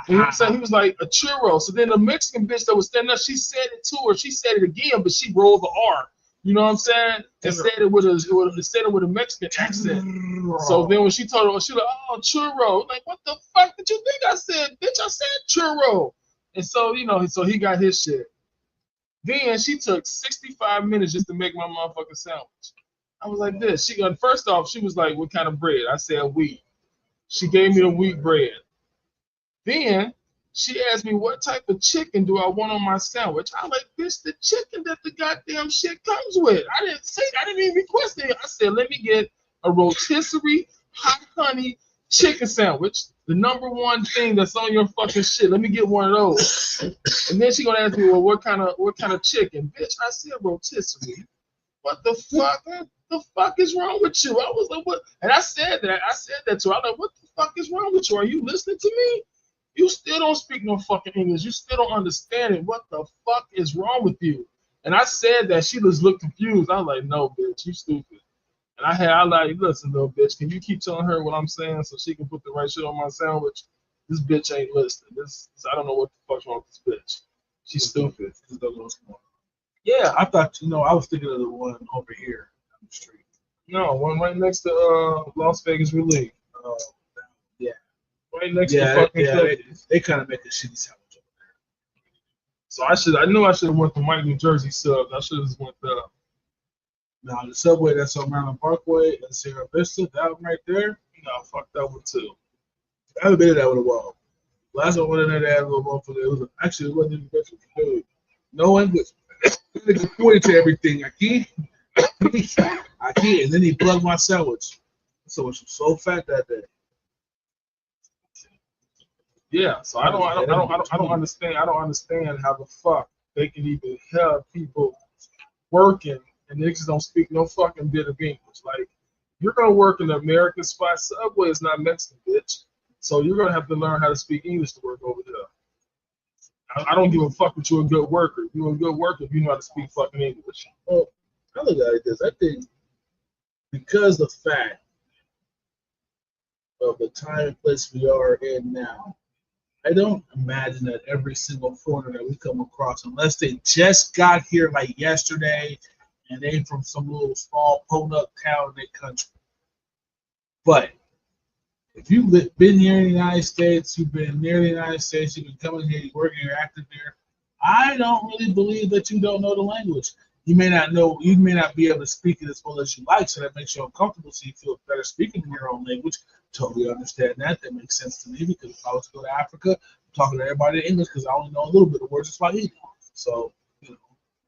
And he was like, a churro. So then the Mexican bitch that was standing up, she said it to her. She said it again, but she rolled the R. You know what I'm saying? And said it with a Mexican accent. So then when she told her, she was like, oh, churro. Like, what the fuck did you think I said? Bitch, I said churro. And so, so he got his shit. Then she took 65 minutes just to make my motherfucking sandwich. I was like this. First off, she was like, what kind of bread? I said wheat. She gave me the wheat bread. Then she asked me what type of chicken do I want on my sandwich. I like, bitch, the chicken that the goddamn shit comes with. I didn't even request it. I said, let me get a rotisserie hot honey chicken sandwich. The number one thing that's on your fucking shit. Let me get one of those. And then she gonna ask me, well, what kind of chicken? Bitch, I said rotisserie. What the fuck? The fuck is wrong with you? I was like, what? And I said that to her. I was like, what the fuck is wrong with you? Are you listening to me? You still don't speak no fucking English. You still don't understand it. What the fuck is wrong with you? And I said that. She just looked confused. I was like, no, bitch, you stupid. And I like, listen, little bitch, can you keep telling her what I'm saying so she can put the right shit on my sandwich? This bitch ain't listening. I don't know what the fuck's wrong with this bitch. She's stupid. Yeah, I thought, I was thinking of the one over here on the street. No, one right next to Las Vegas Relief. Yeah. Right next to fucking they kind of make a shitty sandwich over there. So I knew I should have went to Mike New Jersey Subs. I should have just went there. Now the Subway that's on Maryland Parkway and Sierra Vista, that one right there. No, fuck that one too. I haven't been to that one in a while. Last time I went in there, they had a little motherfucker. It wasn't even good food. No English. They pointed to everything. I can't. And then he plugged my sandwich. So it was so fat that day. Yeah, so I don't understand. I don't understand how the fuck they can even have people working and niggas don't speak no fucking bit of English. Like, you're gonna work in the American spot. Subway is not Mexican, bitch. So you're gonna have to learn how to speak English to work over there. I don't give a fuck if you're a good worker. You're a good worker if you know how to speak fucking English. Well, I look at it this. I think because the fact of the time and place we are in now, I don't imagine that every single foreigner that we come across, unless they just got here like yesterday and they from some little small podunk town in their country. But if you've been here in the United States, you've been near the United States, you've been coming here, you're working, you're active here, I don't really believe that you don't know the language. You may not know, you may not be able to speak it as well as you like, so that makes you uncomfortable, so you feel better speaking in your own language. Totally understand that. That makes sense to me, because if I was to go to Africa, I'm talking to everybody in English because I only know a little bit of words of Swahili. So,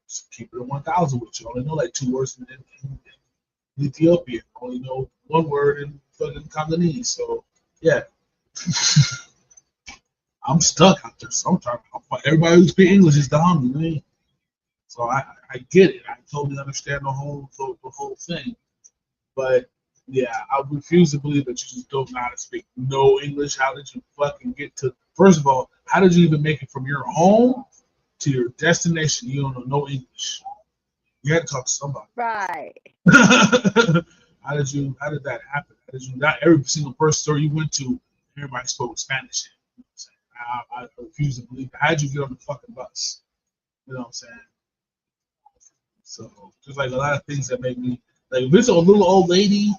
just keep it at 1,000 with you. I only know like 2 words in Ethiopia. I only know 1 word in fucking Congolese. So, yeah. I'm stuck out there. So everybody who speaks English is dumb, you know? So I get it. I totally understand the whole thing. But yeah, I refuse to believe that you just don't know how to speak no English. How did you fucking get to? First of all, how did you even make it from your home to your destination? You don't know no English. You had to talk to somebody. Right. How did that happen? How did you? Not every single person store you went to, everybody spoke Spanish. You know what I'm saying? I refuse to believe that. How did you get on the fucking bus? You know what I'm saying? So there's like a lot of things that make me like, if it's a little old lady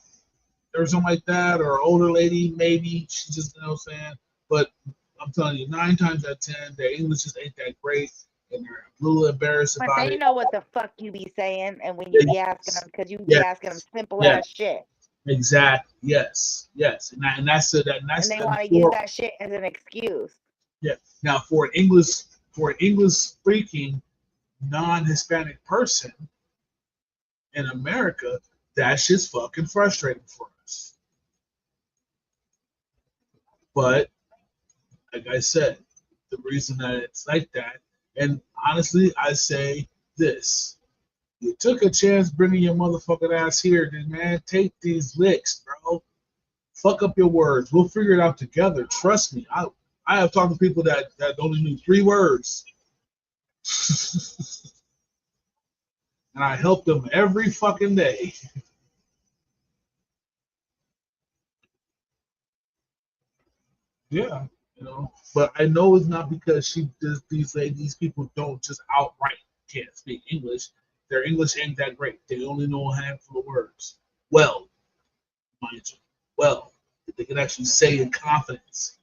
or something like that, or an older lady, maybe she just, you know what I'm saying. But I'm telling you, 9 times out of 10, their English just ain't that great, and they're a little embarrassed But about they it. know what the fuck you be saying, and when you be asking them, because you be asking them simple ass shit. Exactly. Yes. And that's it. And they want to use that shit as an excuse. Yeah. Now, for an English speaking non-Hispanic person in America, that shit's fucking frustrating for us. But Like I said, the reason that it's like that, and honestly, I say this. You took a chance bringing your motherfucking ass here, then man, take these licks, bro. Fuck up your words. We'll figure it out together. Trust me. I have talked to people that only knew 3 words. And I help them every fucking day. Yeah, you know. But I know it's not because she does these people don't just outright can't speak English. Their English ain't that great. They only know a handful of words. Well, mind you. Well, that they can actually say in confidence.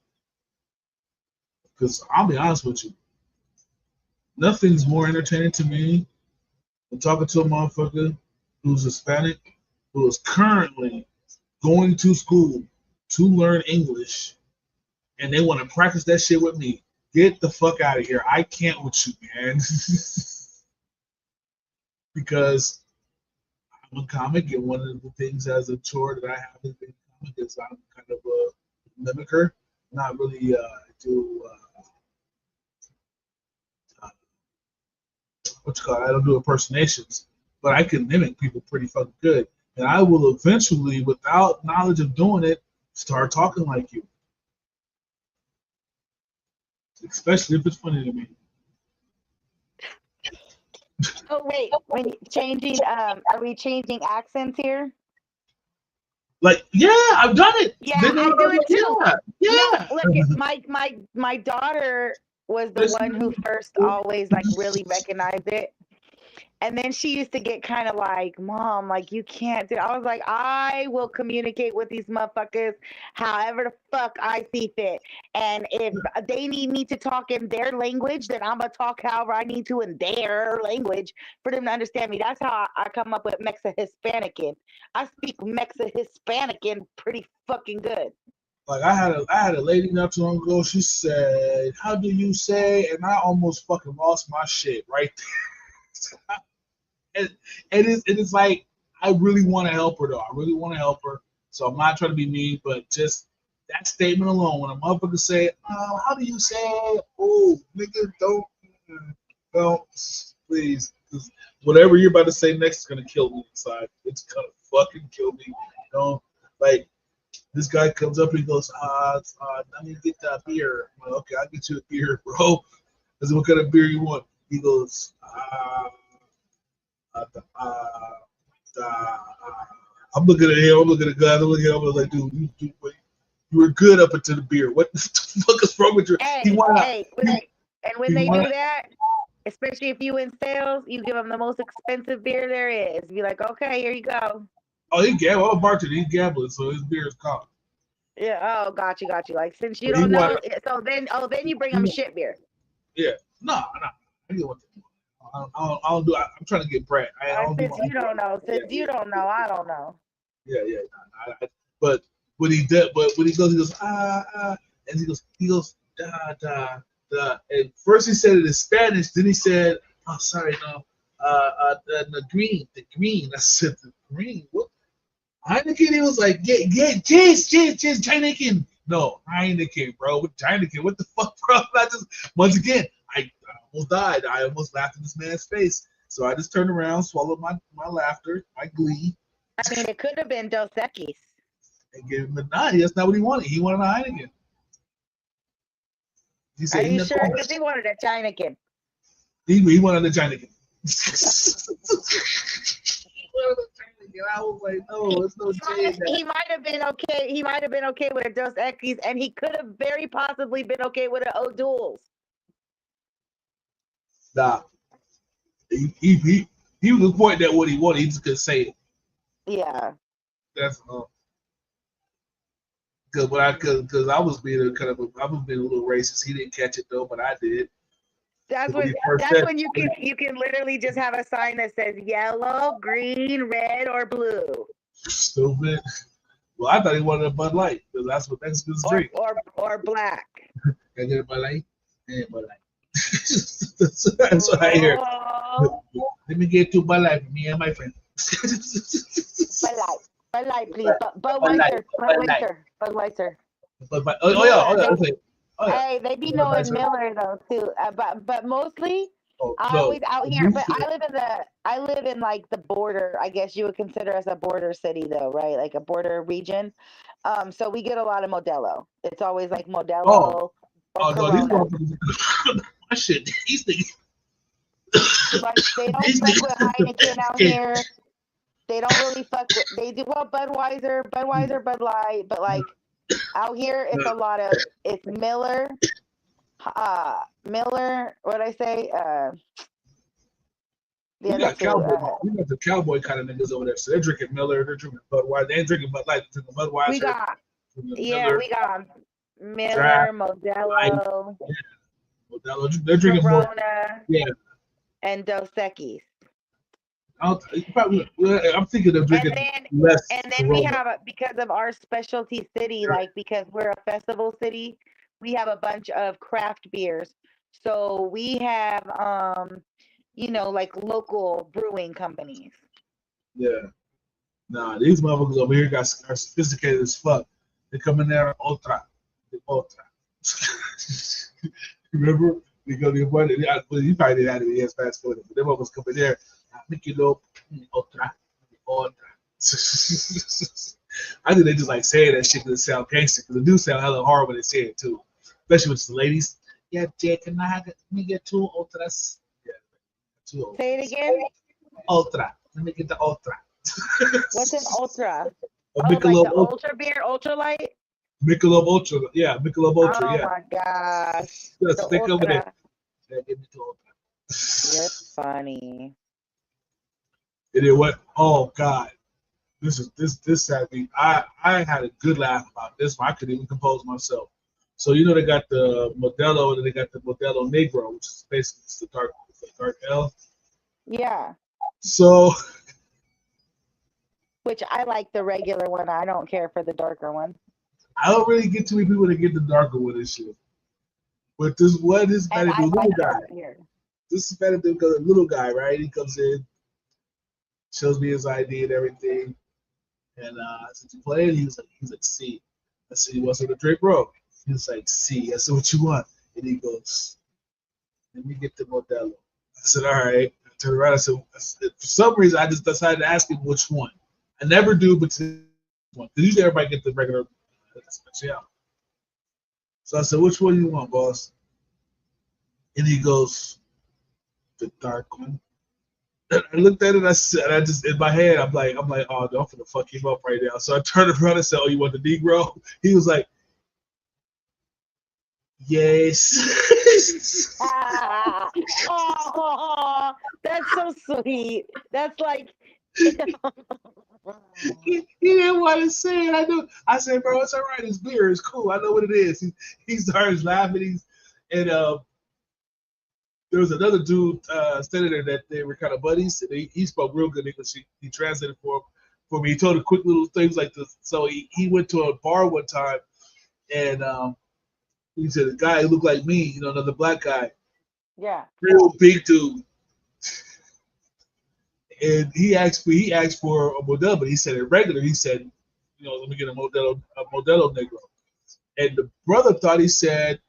Because I'll be honest with you, nothing's more entertaining to me than talking to a motherfucker who's Hispanic, who is currently going to school to learn English, and they want to practice that shit with me. Get the fuck out of here. I can't with you, man. Because I'm a comic, and one of the things as a chore that I have is being a comic is I'm kind of a mimicker. Not really do I don't do impersonations, but I can mimic people pretty fucking good. And I will eventually, without knowledge of doing it, start talking like you. Especially if it's funny to me. Oh wait, when changing, are we changing accents here? Like, yeah, I've done it. Yeah, I do it too. Yeah. No, look, my daughter was the one who first always like really recognized it. And then she used to get kind of like, Mom, like you can't do it. I was like, I will communicate with these motherfuckers however the fuck I see fit. And if they need me to talk in their language, then I'm going to talk however I need to in their language for them to understand me. That's how I come up with Mexa-Hispanicin. I speak Mexa-Hispanicin pretty fucking good. Like I had a lady not too long ago. She said, "How do you say?" And I almost fucking lost my shit right there. and it's like I really want to help her though. I really want to help her. So I'm not trying to be mean, but just that statement alone, when a motherfucker say, "Oh, how do you say?" Oh, nigga, don't, please. Whatever you're about to say next is gonna kill me inside. It's gonna fucking kill me. Don't like. This guy comes up and he goes, let me get that beer. I'm like, okay, I'll get you a beer, bro. I said, what kind of beer you want? He goes, I'm looking at him, I'm looking at the guy, I'm looking at him, I was like, dude, you were good up until the beer. What the fuck is wrong with you? When they do that, especially if you in sales, you give them the most expensive beer there is. Be like, okay, here you go. Oh, he gambled. I'm a bartender. He's gambling, so his beer is common. Yeah. Oh, got you. Like, since you don't know, so then you bring them shit beer. Yeah. No. I don't do. I'm trying to get Brad. Since you don't know, I don't know. Yeah. But when he does, he goes, and he goes, da. And first he said it in Spanish, then he said, oh, sorry, no, the green. I said the green. What? Heineken, he was like, cheers, Heineken. No, Heineken, bro. With Heineken, what the fuck, bro? Once again, I almost died. I almost laughed in this man's face. So I just turned around, swallowed my laughter, my glee. I mean, it could have been Dos Equis. And gave him a nine. That's not what he wanted. He wanted a Heineken. He said, are you sure? Because he wanted a Heineken. He wanted a Heineken. I was like, no, it's no change. He might have been okay. He might have been okay with a Dos Equis, and he could have very possibly been okay with an O'Doul's. Nah, he was pointing at what he wanted. He just couldn't say it. Yeah, that's because I was being a little racist. He didn't catch it though, but I did. That's when you can literally just have a sign that says yellow, green, red, or blue. Stupid. Well, I thought he wanted a Bud Light because that's what Mexicans drink. Or black. Can I get a Bud Light? Yeah, Bud Light. That's what I hear. Let me get 2 Bud Light for me and my friend. Bud Light, please. Budweiser. Oh yeah. Okay. Oh yeah. Hey, they be knowing Budweiser. Miller though too. But mostly, Oh I no. always out here. But I live in like the border. I guess you would consider us a border city though, right? Like a border region. So we get a lot of Modelo. It's always like Oh, Modelo or oh no, these Corona. motherfuckers. My shit. These niggas. Like they don't These fuck niggas with took the Heineken best out game. here. They don't really fuck with. They do well Budweiser, Bud Light, but like out here, it's a lot of it's Miller, Miller. What I say? The We other got two. cowboy. We got the cowboy kind of niggas over there. So they're drinking Miller. They're drinking Budweiser. They ain't drinking Bud Light. They're drinking Budweiser. We got Miller, we got Miller, Draft, Modelo, Modelo. They're drinking more. Corona, Yeah. and Dos Equis. I'm thinking of drinking less. And then we Corona. have, because of our specialty city, like because we're a festival city, we have a bunch of craft beers. So we have, like local brewing companies. Yeah. Nah, these motherfuckers over here are sophisticated as fuck. They come in there, Ultra. Remember? They go to your buddy. You probably didn't have it as fast food, but them motherfuckers come in there. Make you know, Ultra. I think they just like saying that shit because it sound gangster. Because it do sound hella hard when they say it too, especially with the ladies. Yeah, Jay, can I let me get 2 Ultras? Yeah, 2 Ultras. Say it again. Ultra. Let me get the Ultra. What's an Ultra? Michelob like the Ultra. Ultra beer, Ultra Light. Michelob Ultra. Yeah, Michelob Ultra. Oh Yeah. my gosh. Yes, think of it. Yeah, give me 2 Ultra. You're funny. And then what? Oh God, this had me. I had a good laugh about this one. I couldn't even compose myself. So they got the Modelo and then they got the Modelo Negro, which is basically the dark ale. Yeah. So. Which I like the regular one. I don't care for the darker one. I don't really get too many people that get the darker one and shit. But this one is better than the little guy. This is better than the little guy, right? He comes in, shows me his ID and everything. And I said, you playing? He's like, C. I said, you want something to drink, bro? He was like, C. I said, what you want? And he goes, let me get the Modelo. I said, all right. I turned around. I said, for some reason, I just decided to ask him which one. I never do, but this one. Because usually everybody gets the regular special. So I said, which one you want, boss? And he goes, the dark one. And I looked at it and I said, I just in my head, I'm like, oh no, I'm gonna fuck him up right now. So I turned around and said, oh, you want the Negro? He was like, yes. Oh, that's so sweet. That's like he didn't want to say it. I knew. I said, bro, it's all right. It's beer. It's cool. I know what it is. He starts laughing. And there was another dude standing there that they were kind of buddies. And he spoke real good English. He translated for me. He told him quick little things like this. So he went to a bar one time, and he said, a guy who looked like me, another black guy. Yeah. Real big dude. And he asked for a Modelo, but he said it regular. He said, let me get a Modelo Negro. And the brother thought he said,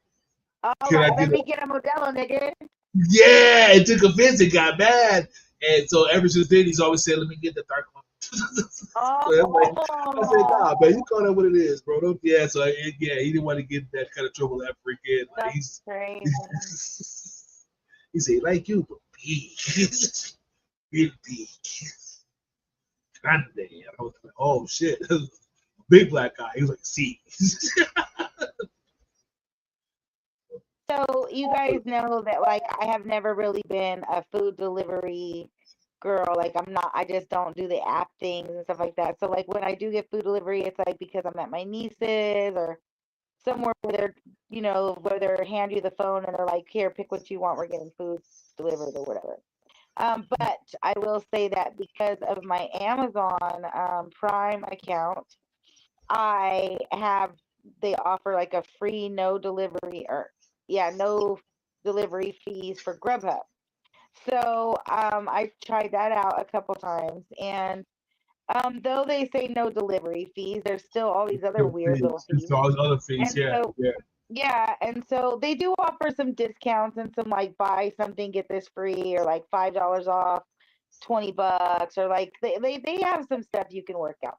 let me get a Modelo, nigga. Yeah, it took offense and got mad. And so ever since then, he's always said, let me get the dark one. I said, nah, man, you call that what it is, bro. So he didn't want to get that kind of trouble ever again. Like, That's crazy. He said, like you, but big. Real big. Grande. I was like, oh shit. Big black guy. He was like, see. So you guys know that like I have never really been a food delivery girl. Like I just don't do the app things and stuff like that. So like when I do get food delivery, it's like because I'm at my niece's or somewhere where they're hand you the phone and they're like, here, pick what you want. We're getting food delivered or whatever. But I will say that because of my Amazon Prime account, they offer like a free no delivery fees for Grubhub. So I tried that out a couple times, and though they say no delivery fees, there's still all these other weird little fees. All these other fees, And so Yeah, and so they do offer some discounts and some like buy something get this free or like $5 off, $20, or like they have some stuff you can work out.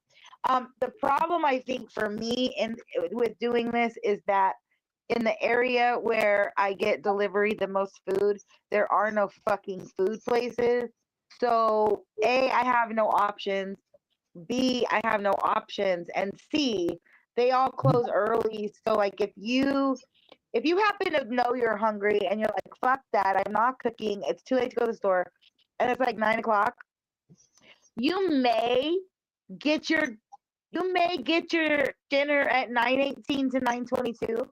The problem I think for me in with doing this is that in the area where I get delivery the most food, there are no fucking food places. So A, I have no options. B, I have no options. And C, they all close early. So like if you happen to know you're hungry and you're like, fuck that, I'm not cooking, it's too late to go to the store, and it's like 9 o'clock, you may get your dinner at 9:18 to 9:22,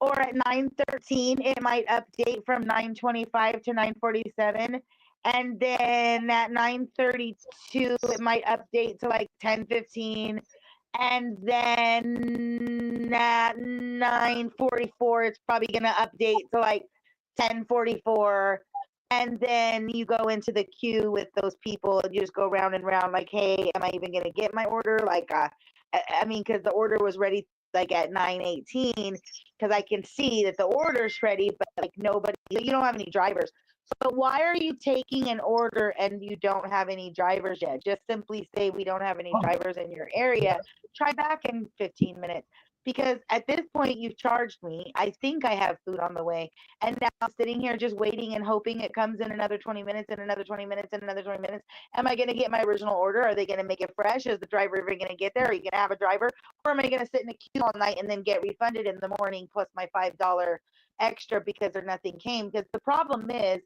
or at 9:13 it might update from 9:25 to 9:47, and then at 9:32 it might update to like 10:15, and then at 9:44 it's probably going to update to like 10:44, and then you go into the queue with those people and you just go round and round like, hey, am I even going to get my order? Like I mean, because the order was ready like at 9:18, because I can see that the order's ready, but like nobody, you don't have any drivers. So why are you taking an order and you don't have any drivers yet? Just simply say we don't have any drivers in your area. Try back in 15 minutes. Because at this point you've charged me. I think I have food on the way. And now I'm sitting here just waiting and hoping it comes in another 20 minutes and another 20 minutes and another 20 minutes. Am I going to get my original order? Are they going to make it fresh? Is the driver ever going to get there? Are you going to have a driver? Or am I going to sit in a queue all night and then get refunded in the morning plus my $5 extra because there nothing came? Because the problem is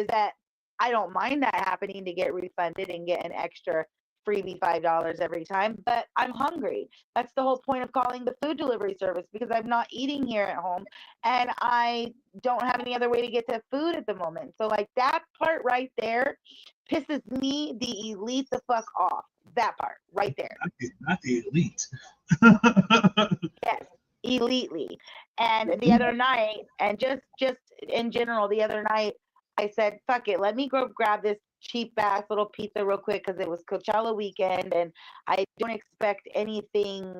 that I don't mind that happening to get refunded and get an extra freebie $5 every time, but I'm hungry. That's the whole point of calling the food delivery service, because I'm not eating here at home and I don't have any other way to get to food at the moment. So like that part right there pisses me, the elite, the fuck off. That part right there. Not the elite. Yes, elitely. And the other night, and just in general, the other night, I said, fuck it, let me go grab this cheap ass little pizza real quick because it was Coachella weekend and I don't expect anything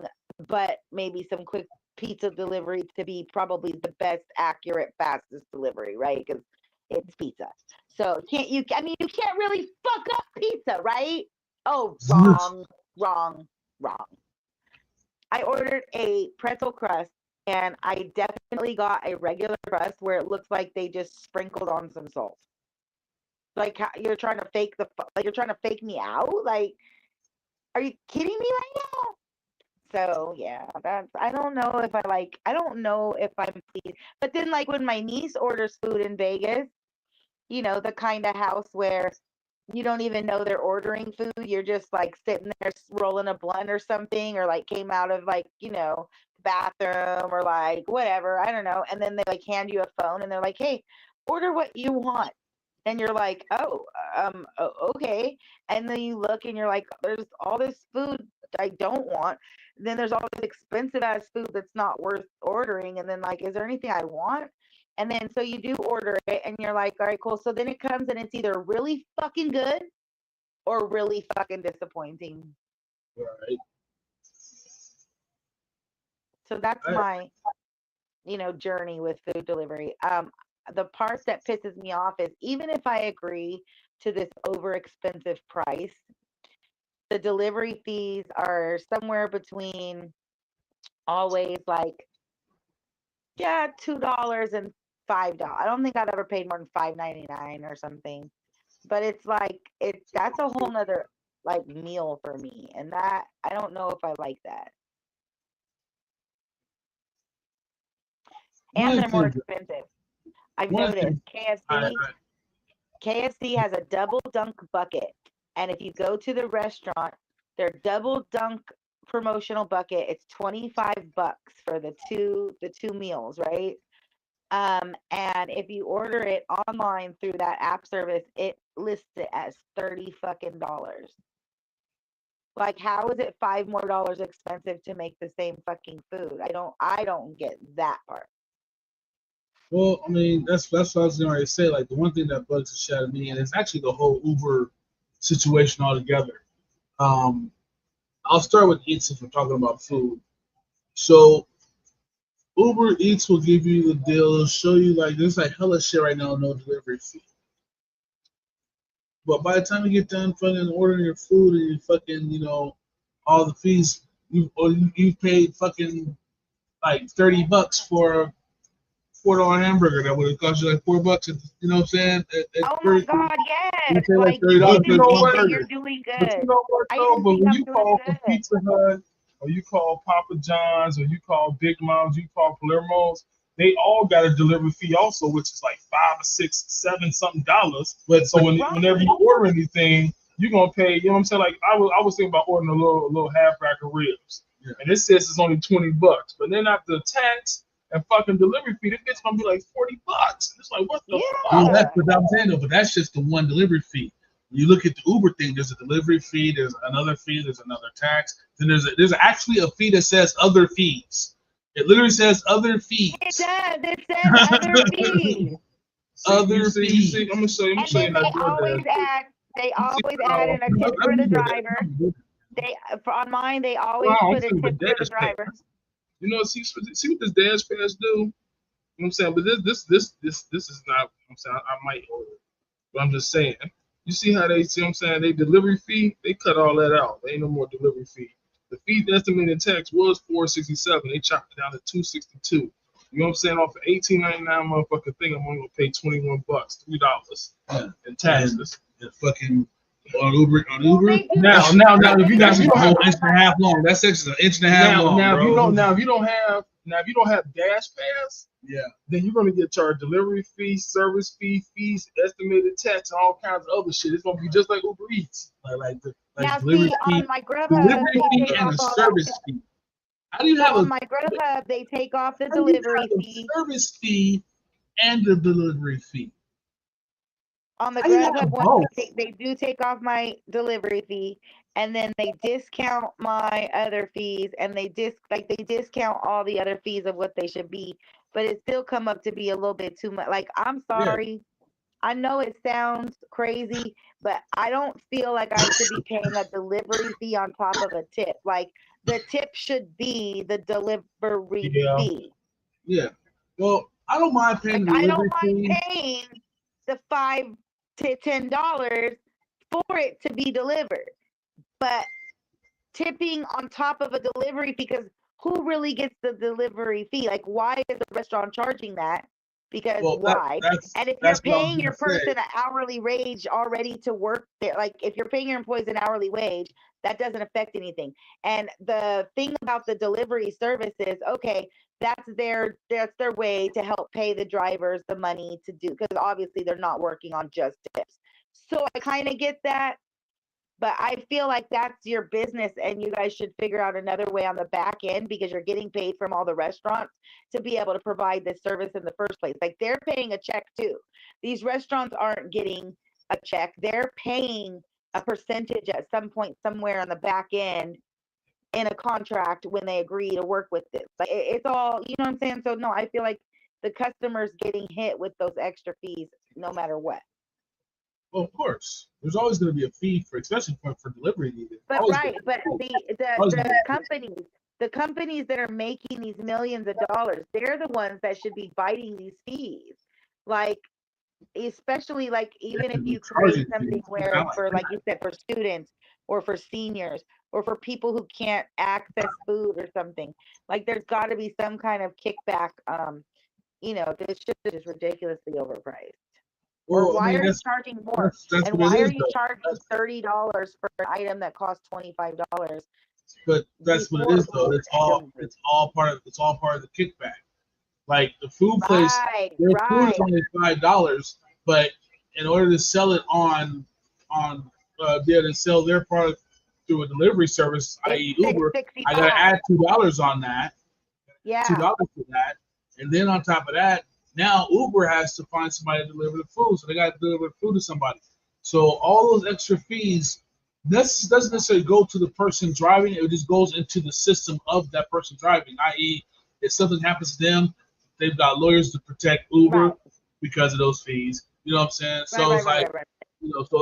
but maybe some quick pizza delivery to be probably the best, accurate, fastest delivery, right? Because it's pizza. So you can't really fuck up pizza, right? Oh, wrong. I ordered a pretzel crust and I definitely got a regular crust where it looks like they just sprinkled on some salt. Like you're trying to fake you're trying to fake me out? Like, are you kidding me right now? So yeah, I don't know if I'm pleased. But then like when my niece orders food in Vegas, the kind of house where you don't even know they're ordering food. You're just like sitting there rolling a blunt or something, or like came out of like, bathroom or like whatever. I don't know. And then they like hand you a phone and they're like, hey, order what you want. And you're like, okay. And then you look and you're like, there's all this food I don't want. And then there's all this expensive ass food that's not worth ordering. And then like, is there anything I want? And then so you do order it and you're like, all right, cool. So then it comes and it's either really fucking good or really fucking disappointing. Right. So that's my, journey with food delivery. The part that pisses me off is even if I agree to this over expensive price, the delivery fees are somewhere between always like, yeah, $2 and $5. I don't think I've ever paid more than $5.99 or something. But it's like that's a whole nother like meal for me. And that I don't know if I like that. And they're more expensive. I've noticed KFC has a double dunk bucket. And if you go to the restaurant, their double dunk promotional bucket, it's $25 for the two meals, right? And if you order it online through that app service, it lists it as $30 fucking dollars. Like, how is it $5 more expensive to make the same fucking food? I don't get that part. Well, I mean, that's what I was going to say. Like, the one thing that bugs the shit out of me, and it's actually the whole Uber situation altogether. I'll start with eats if we're talking about food. So, Uber Eats will give you the deal. It'll show you like there's like hella shit right now, no delivery fee. But by the time you get done fucking ordering your food and you fucking, all the fees, you paid fucking like $30 for a $4 hamburger that would have cost you like $4. You know what I'm saying? Oh my God, You yes. pay like Like $30 you for didn't one think that burger. you're doing But good. you know what I though? didn't But think when I'm you doing call for good. Pizza Hut, or you call Papa John's, or you call Big Mom's, you call Palermo's, they all got a delivery fee also, which is like $5 or $6, $7 something dollars. But so whenever you order anything, you're gonna pay. You know what I'm saying? Like I was thinking about ordering a little half rack of ribs, and it says it's only $20. But then after the tax and fucking delivery fee, this bitch gonna be like $40. It's like what the fuck? Well, that's what I'm saying though. But that's just the one delivery fee. When you look at the Uber thing, there's a delivery fee, there's another fee, there's another tax. Then there's actually a fee that says other fees. It literally says other fees. It does. It says other fees. Other fees. I'm gonna show you. And then they always add in a tip for the driver. On mine they always put a tip for the driver. You know, see what this Dash Pass do? You know what I'm saying? But this is not. I'm saying I might order it, but I'm just saying. You see how they see? What I'm saying they delivery fee. They cut all that out. There ain't no more delivery fee. The fee estimated tax was $467. They chopped it down to $262. You know what I'm saying? Off of $18.99 motherfucking thing, I'm only gonna pay $21, $3 in taxes. And fucking on Uber. Now, if you got a whole inch and a half long, that section's an inch and a half long. Now, bro. if you don't have Dash Pass, then you're gonna get charged delivery fee, service fee, fees, estimated tax, and all kinds of other shit. It's gonna be just like Uber Eats, like Now delivery see, fee, on my Grubhub, delivery they fee take and off a all service that. fee. How do you have on my Grubhub, they take off the how do you delivery have a fee. service fee and the delivery fee? On the How do you have Grubhub one, both? they do take off my delivery fee, and then they discount my other fees, and they discount all the other fees of what they should be, but it still come up to be a little bit too much. Like, I'm sorry, I know it sounds crazy, but I don't feel like I should be paying a delivery fee on top of a tip. Like, the tip should be the delivery fee. Yeah. Well, I don't mind paying the I delivery don't mind fee. paying the $5 to $10 for it to be delivered, but tipping on top of a delivery fee, because who really gets the delivery fee? Like, why is the restaurant charging that? Because why? And if you're paying your person an hourly wage already to work there, like if you're paying your employees an hourly wage, that doesn't affect anything. And the thing about the delivery service is, okay, that's their way to help pay the drivers the money to do, because obviously they're not working on just tips. So I kind of get that, but I feel like that's your business, and you guys should figure out another way on the back end, because you're getting paid from all the restaurants to be able to provide this service in the first place. Like, they're paying a check too. These restaurants aren't getting a check. They're paying a percentage at some point somewhere on the back end in a contract when they agree to work with this. Like, it's all, you know what I'm saying? So no, I feel like the customer's getting hit with those extra fees no matter what. Well, of course, there's always going to be a fee for, especially for delivery. But always the companies that are making these millions of dollars, they're the ones that should be biting these fees. Like, especially like, even if you create something where for, like you said, for students or for seniors or for people who can't access food or something, like, there's got to be some kind of kickback. This shit is ridiculously overpriced. Well, or why are you charging more? That's and why are you charging $30 for an item that costs $25? But that's what it is, though. It's all part of the kickback. Like, the food place, their food is only $5, but in order to sell it on be able to sell their product through a delivery service, i.e. Uber, I gotta add $2 on that. Yeah. $2 for that, and then on top of that, now Uber has to find somebody to deliver the food, so they got to deliver the food to somebody. So all those extra fees doesn't necessarily go to the person driving. It just goes into the system of that person driving. I.e., if something happens to them, they've got lawyers to protect Uber because of those fees. You know what I'm saying? So it's like,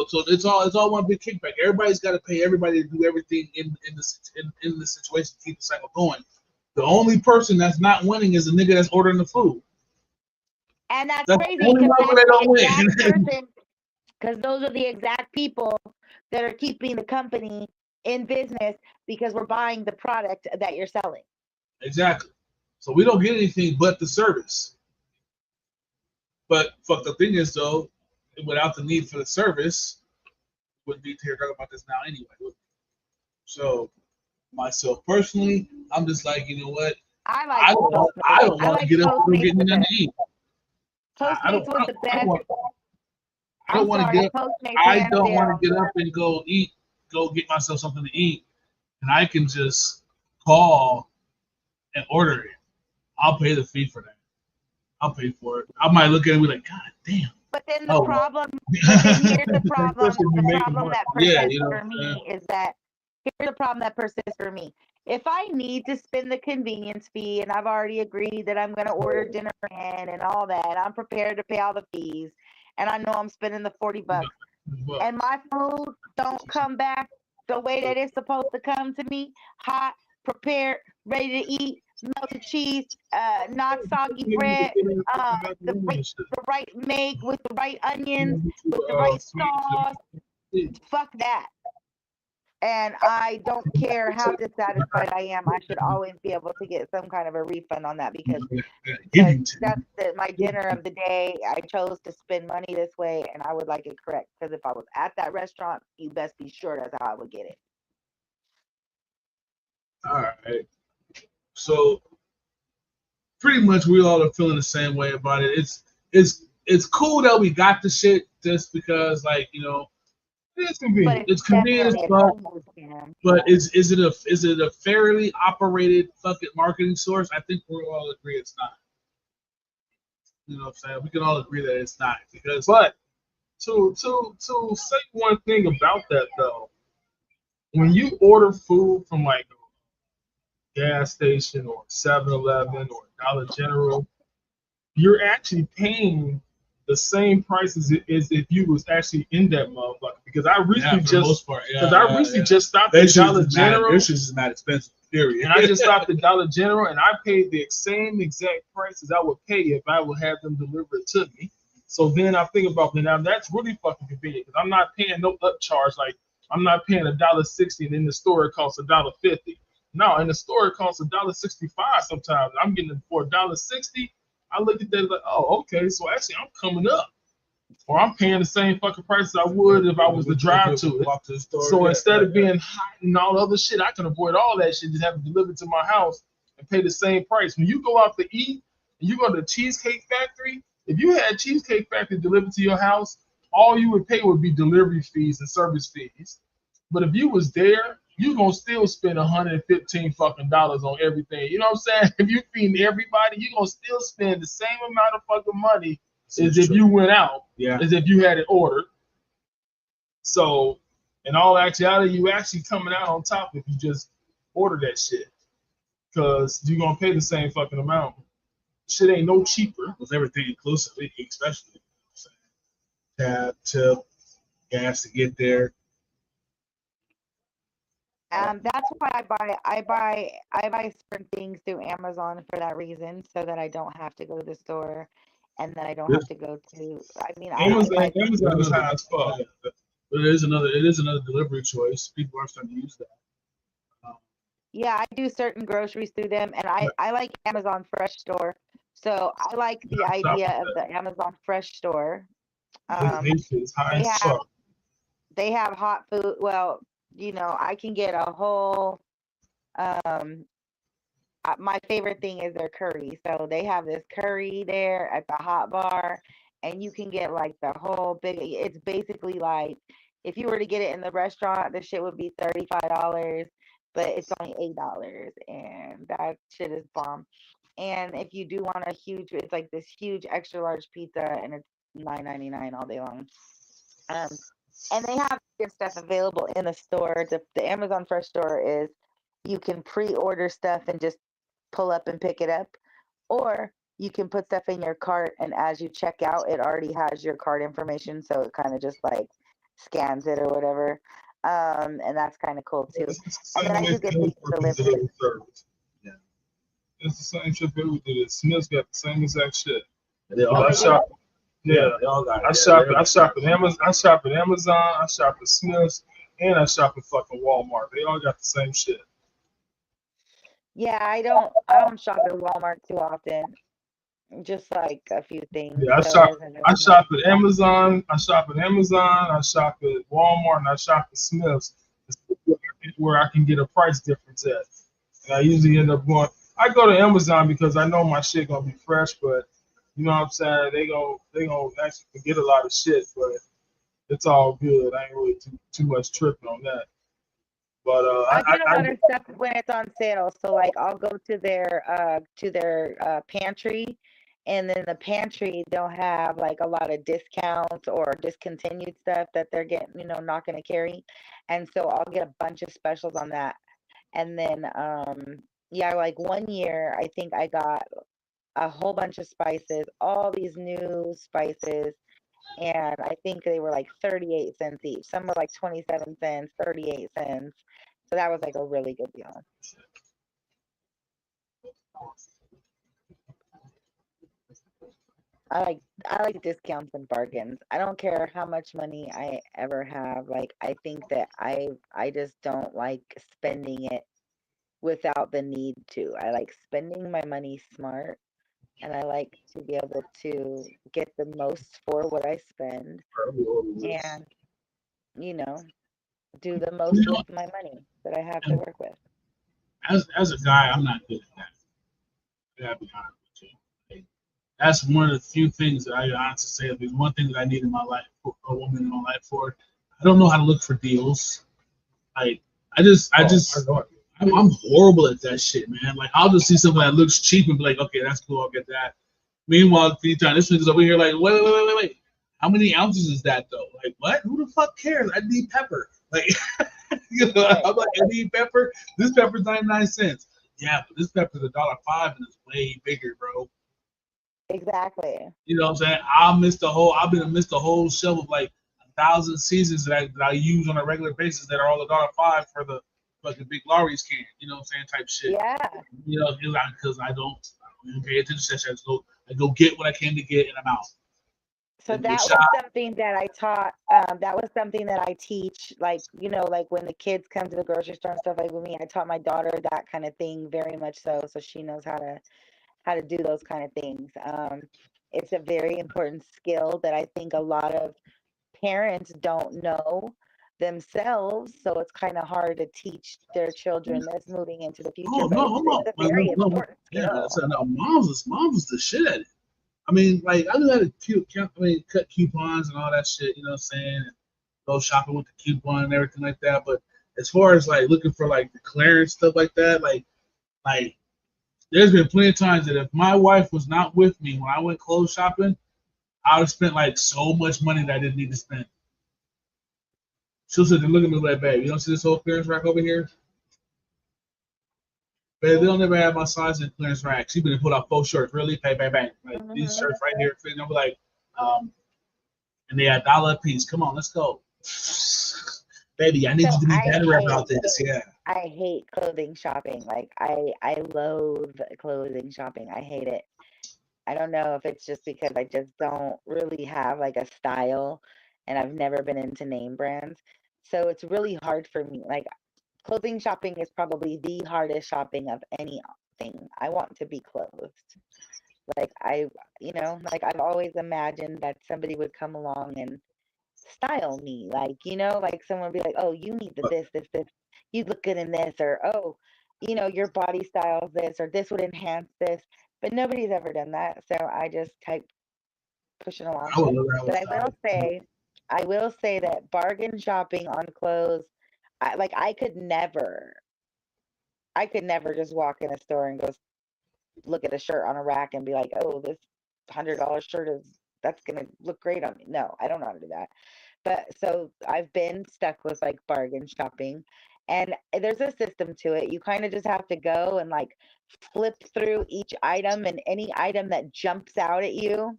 so it's all one big kickback. Everybody's got to pay everybody to do everything in the situation to keep the cycle going. The only person that's not winning is the nigga that's ordering the food. And that's the crazy only because one where they that's don't the exact win. person, because those are the exact people that are keeping the company in business because we're buying the product that you're selling. Exactly. So we don't get anything but the service. But fuck, the thing is though, without the need for the service, wouldn't be here talking about this now anyway. So myself personally, I'm just like, you know what? I don't want to get up and go get me nothing to eat. Postmates was the best. I don't want to get up. I don't want to get up and go get myself something to eat, and I can just call and order it. I'll pay the fee for that. I'll pay for it. I might look at it and be like, God damn. But then the problem, here's the problem. The problem that persists for me is that here's the problem that persists for me. If I need to spend the convenience fee and I've already agreed that I'm going to order dinner in and all that, I'm prepared to pay all the fees, and I know I'm spending the $40, and my food don't come back the way that it's supposed to come to me, hot, prepared, ready to eat, melted cheese, not soggy bread, the right make with the right onions, with the right sauce. Fuck that. And I don't care how dissatisfied I am. I should always be able to get some kind of a refund on that because that's my dinner of the day. I chose to spend money this way, and I would like it correct. Because if I was at that restaurant, you best be sure that's how I would get it. All right. So pretty much we all are feeling the same way about it. It's cool that we got the shit just because, like, you know, it's convenient. It's convenient as fuck. But is it a fairly operated fucking marketing source? I think we all agree it's not. You know what I'm saying? We can all agree that it's not because. But to say one thing about that though, when you order food from like a gas station or 7-Eleven or Dollar General, you're actually paying the same price as if you was actually in that motherfucker. Because I recently just stopped at Dollar General. This is not expensive, period. And I just stopped at Dollar General and I paid the same exact price as I would pay if I would have them deliver it to me. So then I think about now that's really fucking convenient because I'm not paying no upcharge. Like I'm not paying $1.60 and in the store it costs $1.50. No, in the store it costs $1.65 sometimes. I'm getting it for $1.60. I look at that like, oh, okay, so actually I'm coming up. Or I'm paying the same fucking price as I would if I was to drive to it. So instead of being hot and all the other shit, I can avoid all that shit, just have it delivered to my house and pay the same price. When you go out to eat and you go to the Cheesecake Factory, if you had Cheesecake Factory delivered to your house, all you would pay would be delivery fees and service fees. But if you was there, you gonna still spend $115 fucking dollars on everything. You know what I'm saying? If you feed everybody, you gonna still spend the same amount of fucking money as if you went out, as if you had it ordered. So, in all actuality, you actually coming out on top if you just order that shit, because you're gonna pay the same fucking amount. Shit ain't no cheaper. With everything inclusive, especially tab, tip, gas to get there. That's why I buy certain things through Amazon for that reason, so that I don't have to go to the store, and that I don't have to go to. I mean, Amazon is high as fuck. But it is another delivery choice. People are starting to use that. Yeah, I do certain groceries through them, and I like Amazon Fresh Store. So I like the idea of the Amazon Fresh Store. They have hot food. Well, you know, I can get a whole. My favorite thing is their curry. So they have this curry there at the hot bar, and you can get like the whole big. It's basically like if you were to get it in the restaurant, the shit would be $35, but it's only $8, and that shit is bomb. And if you do want a huge, it's like this huge extra large pizza, and it's $9.99 all day long. And they have their stuff available in the store. The Amazon Fresh Store is you can pre-order stuff and just pull up and pick it up, or you can put stuff in your cart, and as you check out, it already has your cart information, so it kind of just like scans it or whatever. And that's kind of cool too. And then I do get things delivered. It's the same shit that we did. Smith's got the same exact shit. They all I shop. Yeah, they all got it. I shop at Amazon. I shop at Amazon. I shop at Smith's, and I shop at fucking Walmart. They all got the same shit. Yeah, I don't shop at Walmart too often. Just like a few things. Yeah, I So shop. it isn't I really shop much. at Amazon. I shop at Amazon. I shop at Walmart, and I shop at Smith's. It's where I can get a price difference at. And I usually end up going. I go to Amazon because I know my shit gonna be fresh, but you know what I'm saying? They gonna actually forget a lot of shit, but it's all good. I ain't really too much tripping on that. But I get a lot of stuff when it's on sale. So like I'll go to their pantry, and then the pantry they'll have like a lot of discounts or discontinued stuff that they're getting, not going to carry. And so I'll get a bunch of specials on that. And then yeah, like one year I think I got a whole bunch of spices, all these new spices, and I think they were like 38 cents each. Some were like 27 cents, 38 cents. So that was like a really good deal. I like discounts and bargains. I don't care how much money I ever have. Like I think that I just don't like spending it without the need to. I like spending my money smart, and I like to be able to get the most for what I spend, and you know do the most with my money that I have to work with. As a guy, I'm not good at that. I gotta be honest with you. Like, that's one of the few things that I honestly say. If there's one thing that I need in my life, for a woman in my life for, I don't know how to look for deals. Like I'm horrible at that shit, man. Like I'll just see something that looks cheap and be like, okay, that's cool, I'll get that. Meanwhile, this nigga's over here like, wait. How many ounces is that though? Like what? Who the fuck cares? I need pepper. Like I'm like, I need pepper. This pepper's 99 cents. Yeah, but this pepper's $1.05 and it's way bigger, bro. Exactly. You know what I'm saying? I've missed the whole shelf of like 1,000 seasons that I use on a regular basis that are all $1.05 for the fucking big Lawry's can. You know what I'm saying? Type shit. Yeah. You know, because I don't even pay attention to that. I go get what I came to get and I'm out. So that was something that I taught. That was something that I teach. Like like when the kids come to the grocery store and stuff like with me, I taught my daughter that kind of thing very much so she knows how to do those kind of things. It's a very important skill that I think a lot of parents don't know themselves. So it's kind of hard to teach their children that's moving into the future. But it's a very important skill. No, mom's is the shit at it. I mean, like I knew how to cut coupons and all that shit. You know what I'm saying? And go shopping with the coupon and everything like that. But as far as like looking for like the clearance stuff like that, like there's been plenty of times that if my wife was not with me when I went clothes shopping, I would have spent like so much money that I didn't need to spend. She'll sit there looking at me like, babe, you don't see this whole clearance rack over here? Babe, they don't ever have my size in clearance rack. She been put out 4 shirts, really? Bang. Like these shirts right here, and I'll be like, and they are $1 a piece. Come on, let's go. Baby, I need you to be better about this. Yeah. I hate clothing shopping. Like I loathe clothing shopping. I hate it. I don't know if it's just because I just don't really have like a style, and I've never been into name brands. So it's really hard for me. Like clothing shopping is probably the hardest shopping of anything. I want to be clothed. Like like I've always imagined that somebody would come along and style me. Like, like someone would be like, oh, you need this. You look good in this, or oh, your body styles this, or this would enhance this. But nobody's ever done that. So I just type pushing along. But I will say that bargain shopping on clothes, I could never just walk in a store and go look at a shirt on a rack and be like, oh, this $100 shirt that's gonna look great on me. No, I don't know how to do that. But so I've been stuck with like bargain shopping, and there's a system to it. You kind of just have to go and like flip through each item, and any item that jumps out at you,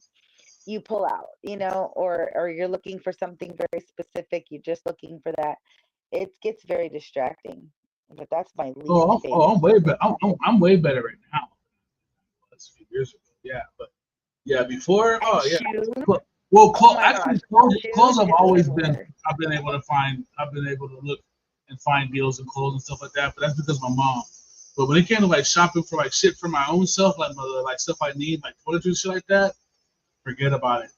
you pull out, or you're looking for something very specific. You're just looking for that. It gets very distracting, but that's my least favorite. I'm way better. I'm way better right now. years ago. Yeah, but yeah, before. Oh yeah. Shoes. Well, Oh my actually, gosh, clothes shoes have is always even been. worse. I've been able to find. I've been able to look and find deals and clothes and stuff like that. But that's because of my mom. But when it came to like shopping for like shit for my own self, like stuff I need, like toiletries and shit like that, forget about it.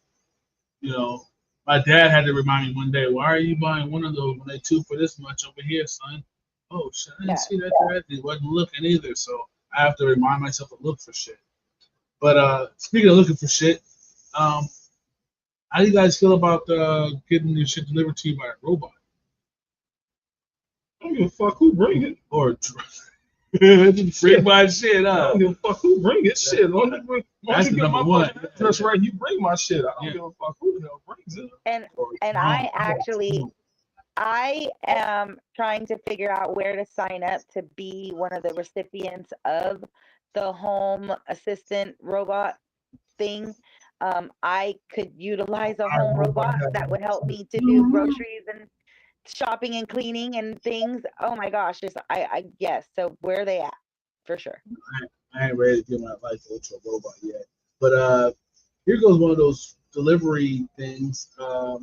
You know, my dad had to remind me one day, why are you buying one of those when they two for this much over here, son? Oh shit, I didn't see that. He wasn't looking either, so I have to remind myself to look for shit. But speaking of looking for shit, how do you guys feel about getting your shit delivered to you by a robot? I don't give a fuck who bring it. Or bring my shit up. I don't give a fuck who bring it. Shit, long as you get my one. address right, you bring my shit. I don't give a fuck who the hell brings it. And I am trying to figure out where to sign up to be one of the recipients of the home assistant robot thing. I could utilize a home robot that would help me to do groceries and shopping and cleaning and things. Oh my gosh, I guess. So where are they at? For sure. I ain't ready to give my life over to a robot yet. But here goes one of those delivery things. I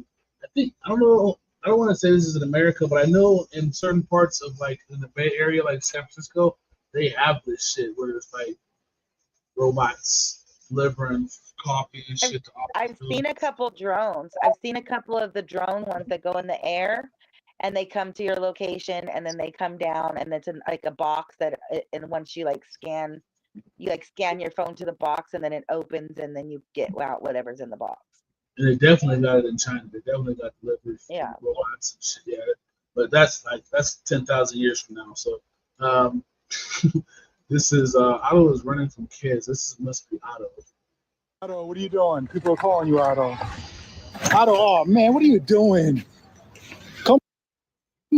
don't know. I don't want to say this is in America, but I know in certain parts of like in the Bay Area, like San Francisco, they have this shit where it's like robots delivering coffee and shit to I've seen a couple drones. I've seen a couple of the drone ones that go in the air and they come to your location and then they come down and it's in like a box that and once you scan your phone to the box and then it opens and then you get out whatever's in the box. And they definitely got it in China. They definitely got delivery robots and shit. Yeah, but that's 10,000 years from now. So this is Otto is running from kids. Must be Otto. Otto, what are you doing? People are calling you, Otto. Otto, oh man, what are you doing? Come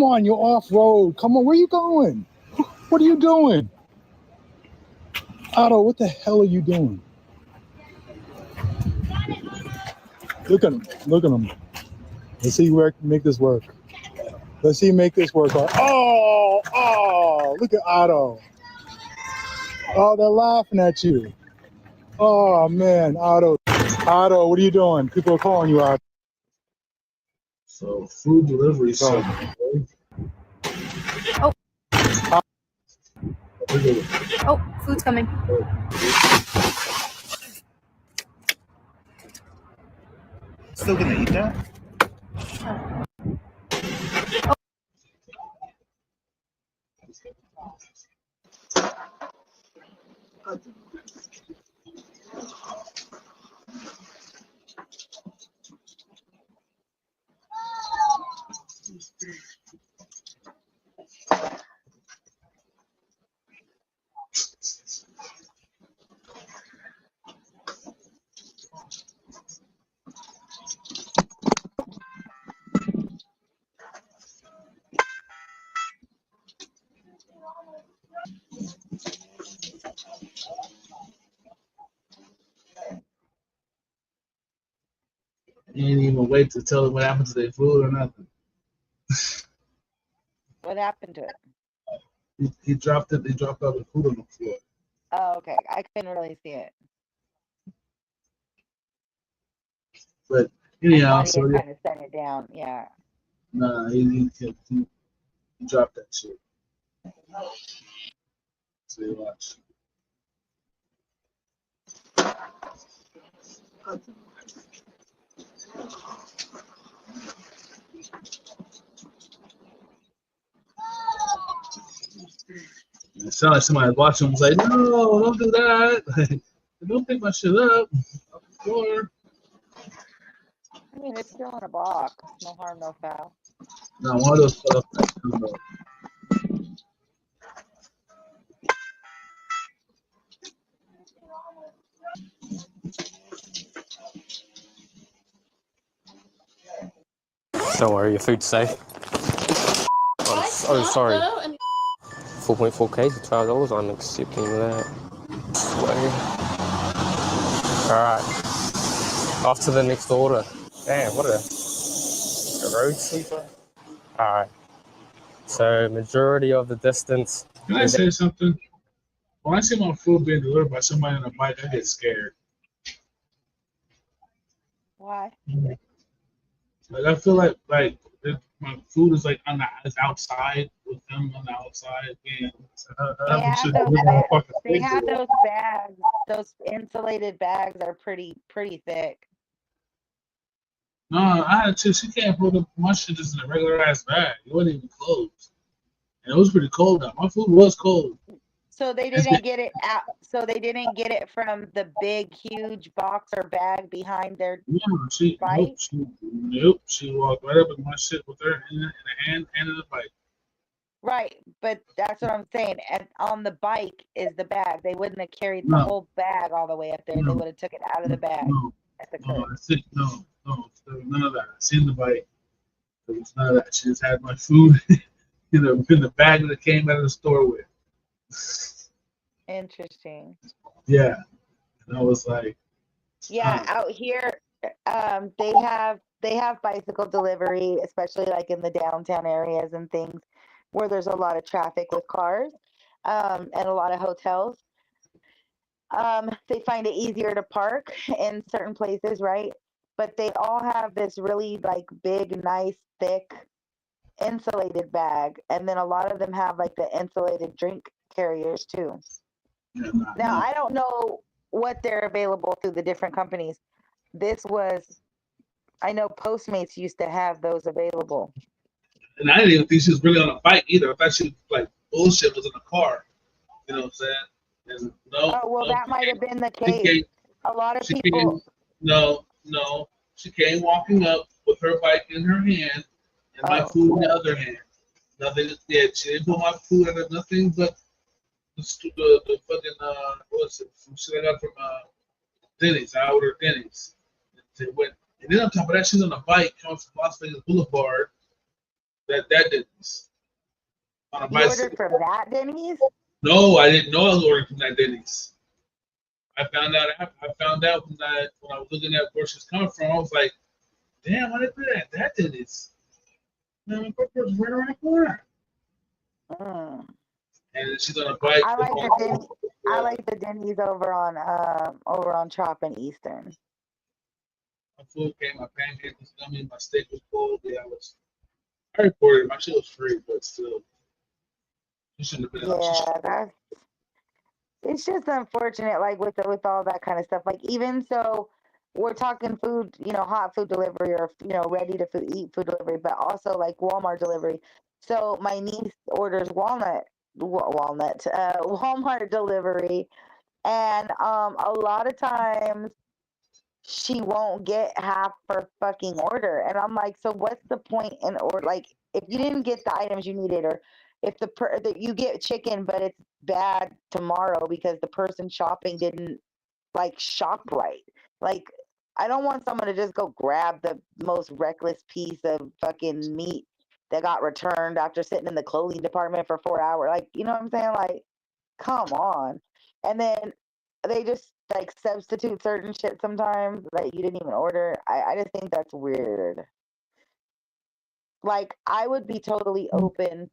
on, you're off road. Come on, where are you going? What are you doing? Otto, what the hell are you doing? Look at him. Look at him. Let's see where I can make this work. Let's see make this work. Oh, look at Otto. Oh, they're laughing at you. Oh man, Otto, what are you doing? People are calling you, Otto. So food delivery. Oh, food's coming. Still gonna eat that? You ain't even wait to tell them what happened to their food or nothing. What happened to it? He dropped it. They dropped all the food on the floor. Oh, okay. I couldn't really see it. But anyhow, so kind of set it down. Yeah. Nah, he dropped that shit. So you watch. It sounded like somebody watching was like, no, don't do that. Don't pick my shit up off the floor. I mean, it's still in a box. No harm, no foul. No, one of those stuff. Don't worry, your food's safe. Oh, sorry. 4.4 Ks for $12. I'm accepting that. Alright. Off to the next order. Damn, what a road sweeper. Alright. So, majority of the distance. Can I say something? When I see my food being delivered by somebody on a bike, I get scared. Why? Like I feel like if my food is like is outside with them on the outside, and I They have this have shit those delivered on a bags. fucking They have refrigerator. those bags. Those insulated bags are pretty thick. No, I had to. She can't put my shit just in a regular ass bag. It wasn't even closed, and it was pretty cold out. My food was cold. So they It's didn't get it out. So they didn't get it from the big, huge box or bag behind their yeah, bike. She walked right up with my shit with her in the hand in the bike. Right, but that's what I'm saying. And on the bike is the bag. They wouldn't have carried the No, whole bag all the way up there. They no, would have took it out of the bag no, at the no. curb. That's it. No. There was none of that. I seen the bike. There was none of that. She just had my food in the bag that it came out of the store with. Interesting. Yeah, and I was like, Yeah, out here, they have bicycle delivery, especially like in the downtown areas and things where there's a lot of traffic with cars, and a lot of hotels. They find it easier to park in certain places, right? But they all have this really like big, nice, thick insulated bag, and then a lot of them have like the insulated drink carriers too. yeah, Now, no. I don't know what they're available through the different companies. This was, I know Postmates used to have those available. And I didn't even think she was really on a bike either. I thought she was like bullshit was in the car. You know what I'm saying? And no, Oh, well, no, that might have been the she case. came, A lot of she came, people, no. She came walking up with her bike in her hand and my oh, food in the other hand. Nothing. Yeah, she didn't put my food under nothing but the fucking what's it? Some shit I got from Denny's. I ordered Denny's. And then on top of that, she's on a bike coming from Las Vegas Boulevard. That Denny's on a you ordered bicycle. from that Denny's? No, I didn't know I was ordering from that Denny's. I found out when I was looking at where she's coming from. I was like, damn, why did they put it at that Denny's? Man, my purpose right around the corner. Mm. And she's on a bike. I like the Denny's. I like the Denny's over on Chop and Eastern. My food came, my pancake was gummy, my steak was cold. Yeah, I reported my shit was free, but still, you shouldn't have been. Yeah, it's just unfortunate, like with all that kind of stuff. Like even so, we're talking food, hot food delivery or ready to eat food delivery, but also like Walmart delivery. So my niece orders Walmart delivery, and a lot of times she won't get half her fucking order, and I'm like, so what's the point in order? Like, if you didn't get the items you needed, or if that you get chicken but it's bad tomorrow because the person shopping didn't like shop right. Like, I don't want someone to just go grab the most reckless piece of fucking meat that got returned after sitting in the clothing department for 4 hours. Like, you know what I'm saying? Like, come on. And then they just like substitute certain shit sometimes that you didn't even order. I just think that's weird. Like, I would be totally open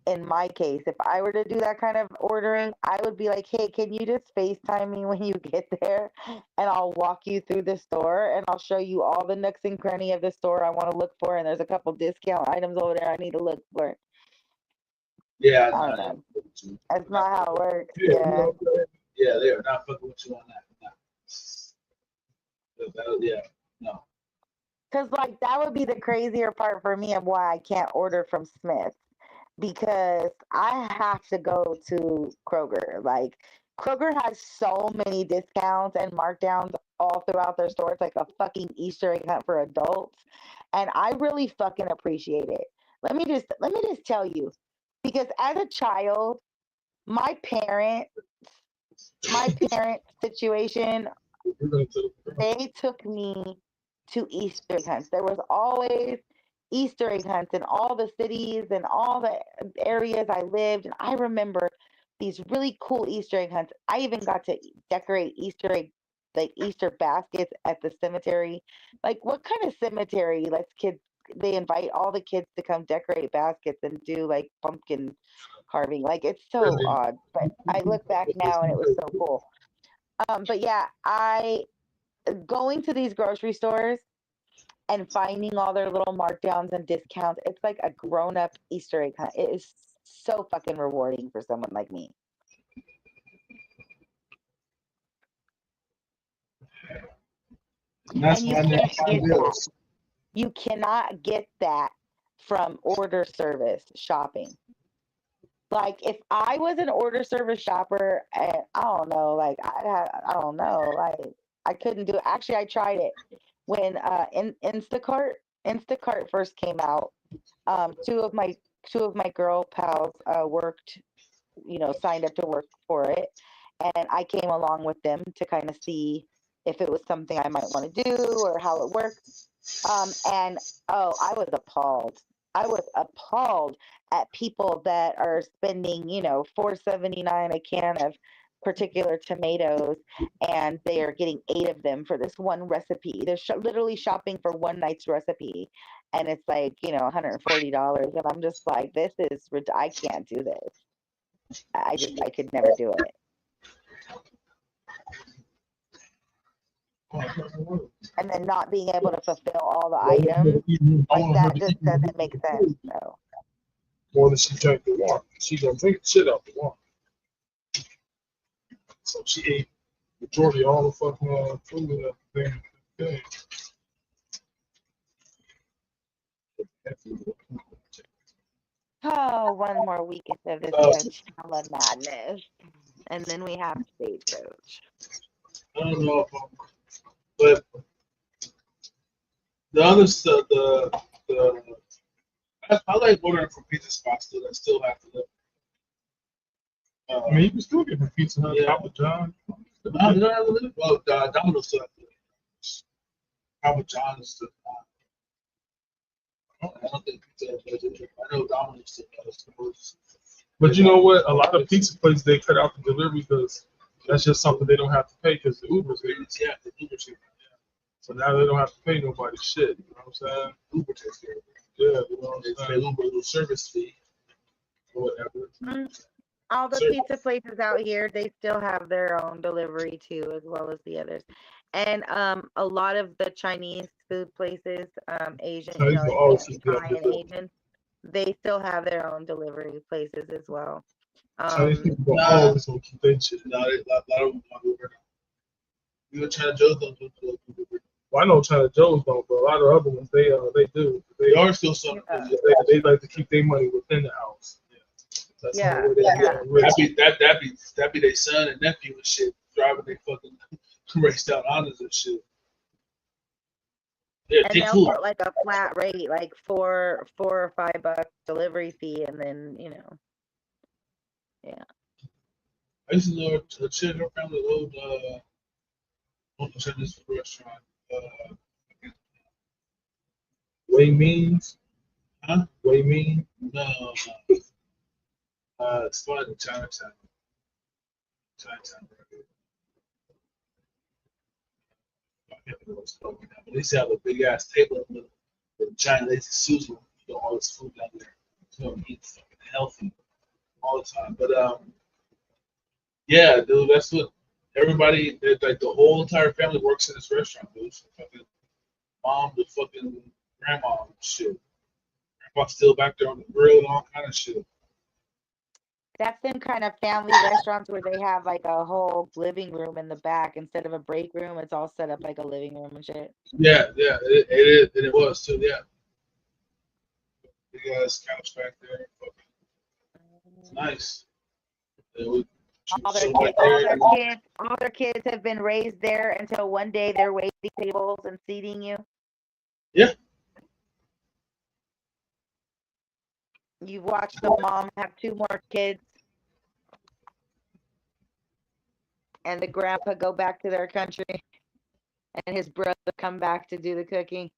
in my case, if I were to do that kind of ordering, I would be like, hey, can you just FaceTime me when you get there? And I'll walk you through the store and I'll show you all the nooks and cranny of the store I want to look for. And there's a couple discount items over there I need to look for. Yeah, I don't know. That's not how it works. Yeah. Yeah, they are not fucking with you on that. No. Yeah, no. Because, like, that would be the crazier part for me of why I can't order from Smith. Because I have to go to Kroger. Like, Kroger has so many discounts and markdowns all throughout their store. It's like a fucking Easter egg hunt for adults. And I really fucking appreciate it. Let me just tell you, because as a child, my parent situation, they took me to Easter egg hunts. There was always Easter egg hunts in all the cities and all the areas I lived. And I remember these really cool Easter egg hunts. I even got to decorate like Easter baskets at the cemetery. Like, what kind of cemetery lets kids, they invite all the kids to come decorate baskets and do like pumpkin carving. Like it's so odd, but I look back now and it was so cool. But yeah, I going to these grocery stores and finding all their little markdowns and discounts. It's like a grown up Easter egg hunt. It is so fucking rewarding for someone like me. And that's And you why I never can't find get that. bills. You cannot get that from order service shopping. Like if I was an order service shopper, and I don't know, like I don't know, like I couldn't do it. Actually, I tried it when Instacart first came out. Two of my girl pals worked, signed up to work for it, and I came along with them to kind of see if it was something I might want to do or how it worked. And oh, I was appalled. I was appalled at people that are spending, $4.79 a can of particular tomatoes, and they are getting 8 of them for this one recipe. They're literally shopping for one night's recipe, and it's like, $140, and I'm just like, this is I can't do this. I could never do it. And then not being able to fulfill all the items, like that just doesn't make sense. No. More than she drank the water. She gonna drink the shit out the water. So she ate majority of all the fucking food and everything. Oh, one more weekend of this Coachella madness, and then we have Stagecoach. I don't know, but the other stuff, I like ordering from pizza spots too. That still have to live. I mean, you can still get from Pizza Hut, Papa John. No, well, Domino's still have to live. Papa John is still. I don't think Pizza Hut does it. I know Domino's still does. But you know what? A lot of pizza places, they cut out the delivery because that's just something they don't have to pay because the Uber's there. Yeah, the Uber's here. So now they don't have to pay nobody shit. You know what I'm saying? Uber takes care of it. Yeah, you know what I'm saying? Uber little service fee or whatever. All the pizza places out here, they still have their own delivery too, as well as the others. And a lot of the Chinese food places, Asian, Thai and Asian, they still have their own delivery places as well. Chinese people always gonna keep their shit. No, a lot of them don't Uber. Even China Joe's don't do Uber. Well, I know China Joe's don't, but a lot of other ones they do. They are still some. They like to keep their money within the house. That's That be their son and nephew and shit driving their fucking raced out honors and shit. Yeah, and they'll put like a flat rate, like $4 or $5 delivery fee, and then yeah. I used to know a chick, her family owned a Chinese food restaurant. Wei Means, huh? Wei Mean? No. It's fun in Chinatown. They used to have a big ass table with a giant lazy Susan, all this food down there. Eat fucking healthy all the time. But yeah, dude, that's what everybody, like the whole entire family works in this restaurant, dude. Fucking mom to fucking grandma and shit. Grandpa's still back there on the grill and all kind of shit. That's them kind of family restaurants where they have like a whole living room in the back instead of a break room. It's all set up like a living room and shit. Yeah, it is, and it was too. Yeah, big ass couch back there. It's nice. All their kids have been raised there until one day they're waiting tables and seating you. Yeah. You've watched the mom have 2 more kids and the grandpa go back to their country and his brother come back to do the cooking.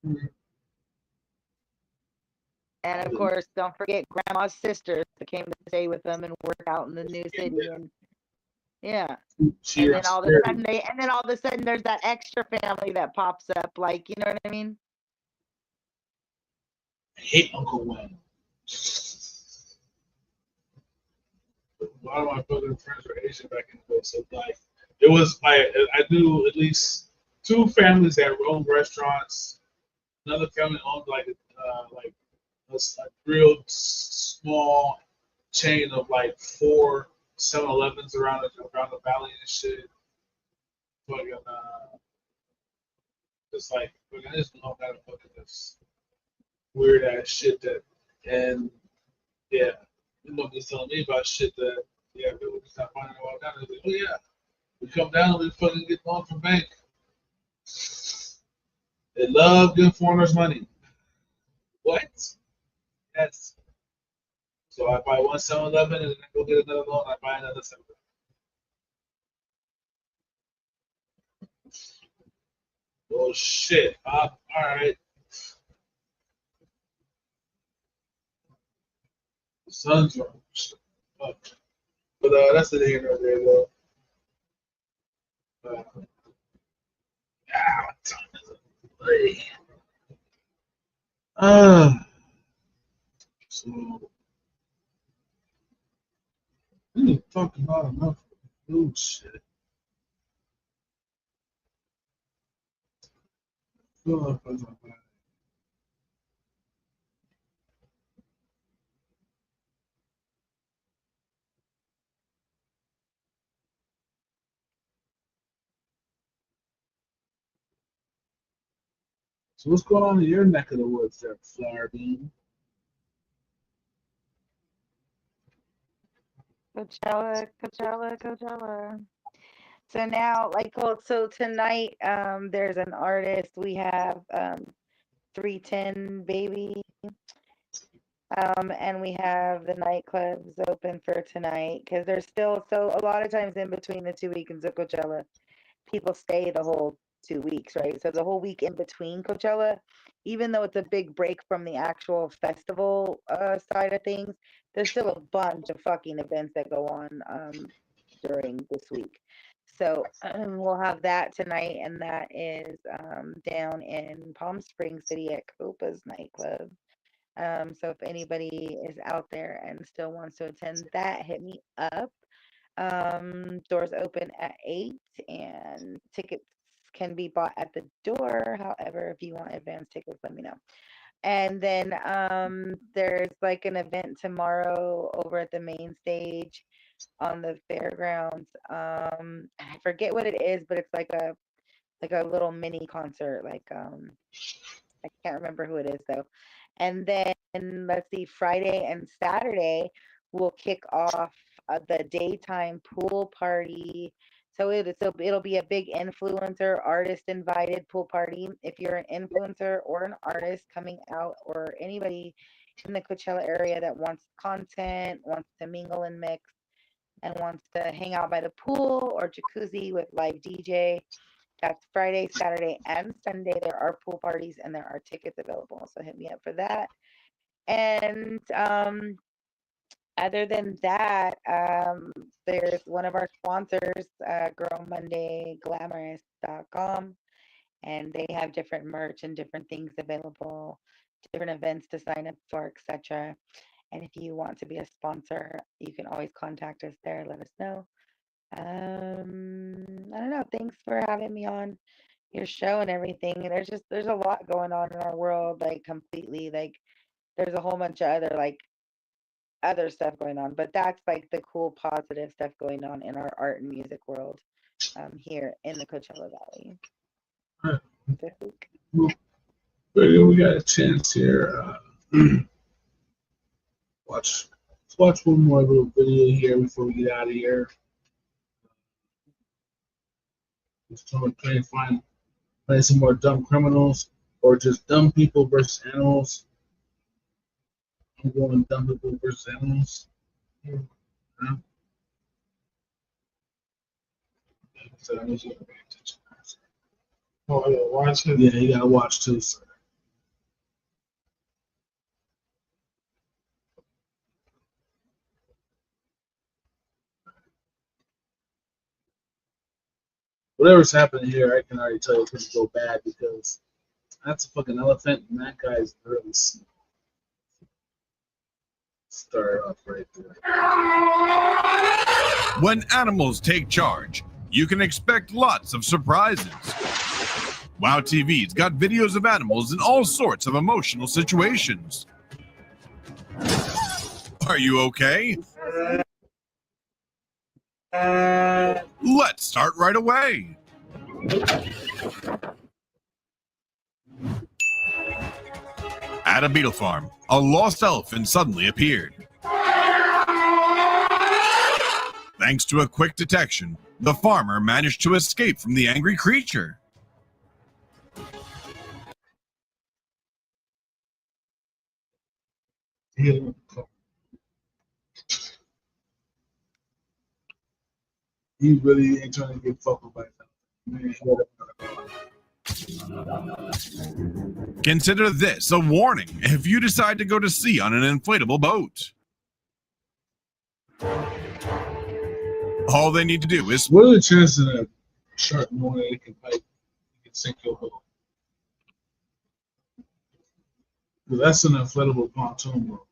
Mm-hmm. And of course, don't forget grandma's sisters that came to stay with them and work out in the new city. And yeah. And then all of a sudden there's that extra family that pops up, like, you know what I mean? I hate Uncle Wayne. A lot of my fucking friends were Asian back in the day, so like it was like I knew at least two families that owned restaurants. Another family owned like a real small chain of like 4 7-Elevens around the valley and shit. Fucking just like fucking I just know how to fucking this weird ass shit that and yeah, you know just telling me about shit that yeah people just not finding out about that. Like, oh yeah, we come down and we fucking get loan from bank. They love giving foreigners money. What? Yes. So I buy one 7-Eleven and then I go get another loan. I buy another 7-Eleven. Oh shit! All right. The sun's wrong. Fuck. But that's the thing right there, though. What time is it? So we didn't talk about enough food shit. Feel like I was like, so what's going on in your neck of the woods there, Flower Bean? Coachella. So now, like, well, so tonight, there's an artist. We have 310 Baby, and we have the nightclubs open for tonight because there's still so a lot of times in between the 2 weekends of Coachella, people stay the whole 2 weeks, right? So the whole week in between Coachella, even though it's a big break from the actual festival side of things, there's still a bunch of fucking events that go on during this week. So we'll have that tonight, and that is down in Palm Springs City at Copa's nightclub. So if anybody is out there and still wants to attend that, hit me up. Doors open at 8 and tickets can be bought at the door. However, if you want advance tickets, let me know. And then there's like an event tomorrow over at the main stage on the fairgrounds. I forget what it is, but it's like a little mini concert. Like I can't remember who it is though. And then let's see, Friday and Saturday will kick off the daytime pool party. So it'll be a big influencer artist invited pool party. If you're an influencer or an artist coming out, or anybody in the Coachella area that wants content, wants to mingle and mix, and wants to hang out by the pool or jacuzzi with live DJ, that's Friday, Saturday, and Sunday. There are pool parties and there are tickets available. So hit me up for that. And other than that, there's one of our sponsors, girlmondayglamorous.com, and they have different merch and different things available, different events to sign up for, etc. And if you want to be a sponsor, you can always contact us there. Let us know. I don't know. Thanks for having me on your show and everything. And there's a lot going on in our world, like completely. Like there's a whole bunch of other stuff going on, but that's like the cool positive stuff going on in our art and music world here in the Coachella Valley. Well, we got a chance here. Let's watch one more little video here before we get out of here. Just trying to find some more dumb criminals or just dumb people versus animals. I'm going dumb people versus animals. Yeah. So I need you to pay attention. Oh, yeah, watch it. Yeah, you gotta watch too, sir. Whatever's happening here, I can already tell you it's gonna go bad because that's a fucking elephant and that guy's really small. Start off right there. When animals take charge, you can expect lots of surprises. Wow TV's got videos of animals in all sorts of emotional situations. Are you okay? Let's start right away. At a beetle farm, a lost elephant suddenly appeared. Thanks to a quick detection, the farmer managed to escape from the angry creature. He really ain't trying to get fucked by that. Consider this a warning if you decide to go to sea on an inflatable boat. All they need to do is... What are the chances that a shark knowing that it can sink your boat? Because that's an inflatable pontoon boat.